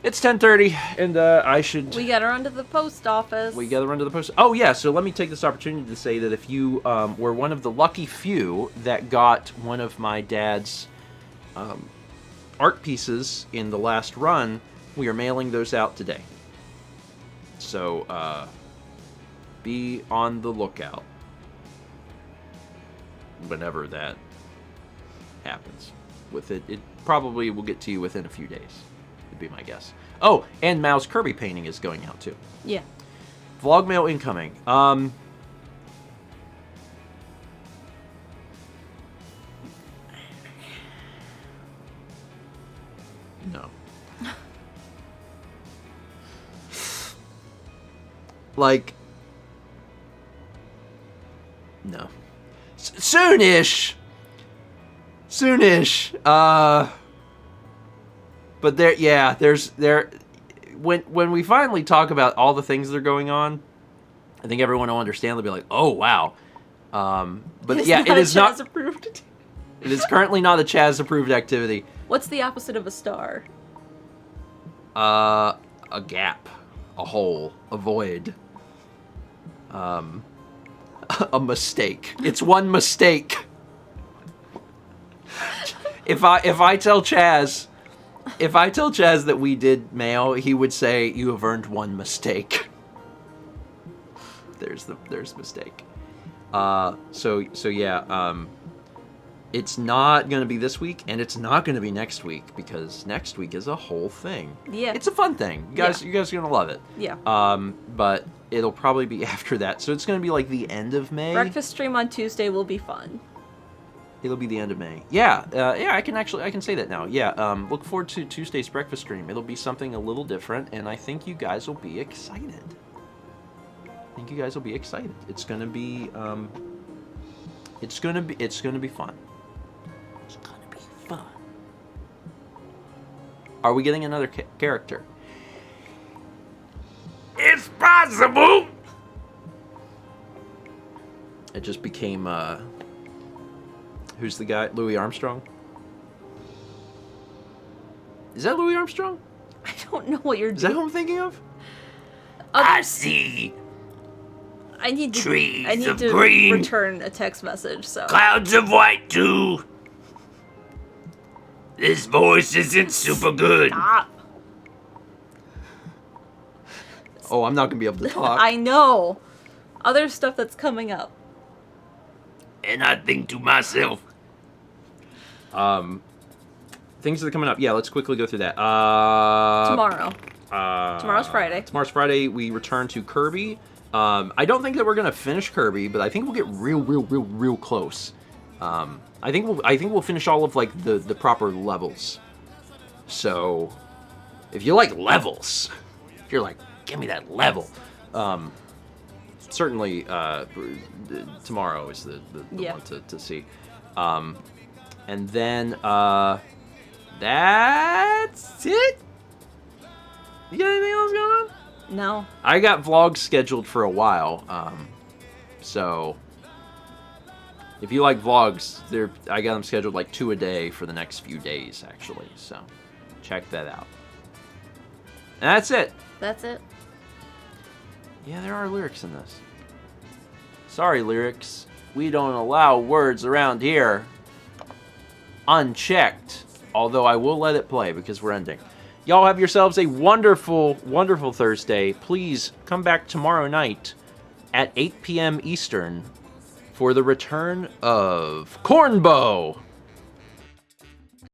It's 10:30, and I should... We gotta run to the post office. Oh, yeah, so let me take this opportunity to say that if you were one of the lucky few that got one of my dad's art pieces in the last run, we are mailing those out today. So, be on the lookout whenever that happens. It probably will get to you within a few days. Would be my guess. Oh, and Mao's Kirby painting is going out too. Yeah. Vlog mail incoming. No. Like, no. Soonish. But when we finally talk about all the things that are going on, I think everyone will understand. They'll be like, "Oh, wow." But it's yeah, not it is not approved. It is currently not a Chaz approved activity. What's the opposite of a star? A gap, a hole, a void, a mistake. It's one mistake. If I tell Chaz that we did mail, he would say, "You have earned one mistake." There's mistake. So yeah, it's not going to be this week, and it's not going to be next week, because next week is a whole thing. Yeah. It's a fun thing. You guys are going to love it. Yeah. But it'll probably be after that. So it's going to be like the end of May. Breakfast stream on Tuesday will be fun. It'll be the end of May. Yeah, I can say that now. Yeah, look forward to Tuesday's breakfast stream. It'll be something a little different, and I think you guys will be excited. It's gonna be fun. It's gonna be fun. Are we getting another character? It's possible. It just became who's the guy? Louis Armstrong? Is that Louis Armstrong? I don't know what you're doing. Is that who I'm thinking of? I see trees I need to green, return a text message, so. Clouds of white, too. This voice isn't super good. Stop. Oh, I'm not going to be able to talk. I know. Other stuff that's coming up. And I think to myself. Things that are coming up. Yeah, let's quickly go through that. Tomorrow. Tomorrow's Friday. Tomorrow's Friday. We return to Kirby. I don't think that we're gonna finish Kirby, but I think we'll get real close. I think we'll finish all of like the proper levels. So, if you like levels, if you're like, give me that level, certainly tomorrow is the Yeah. one to see. And then that's it. You got anything else going on? No. I got vlogs scheduled for a while, so if you like vlogs, I got them scheduled like 2 a day for the next few days, actually. So check that out. And that's it. That's it. Yeah, there are lyrics in this. Sorry, lyrics. We don't allow words around here unchecked. Although I will let it play because we're ending. Y'all have yourselves a wonderful, wonderful Thursday. Please come back tomorrow night at 8 p.m. Eastern for the return of Cornbow.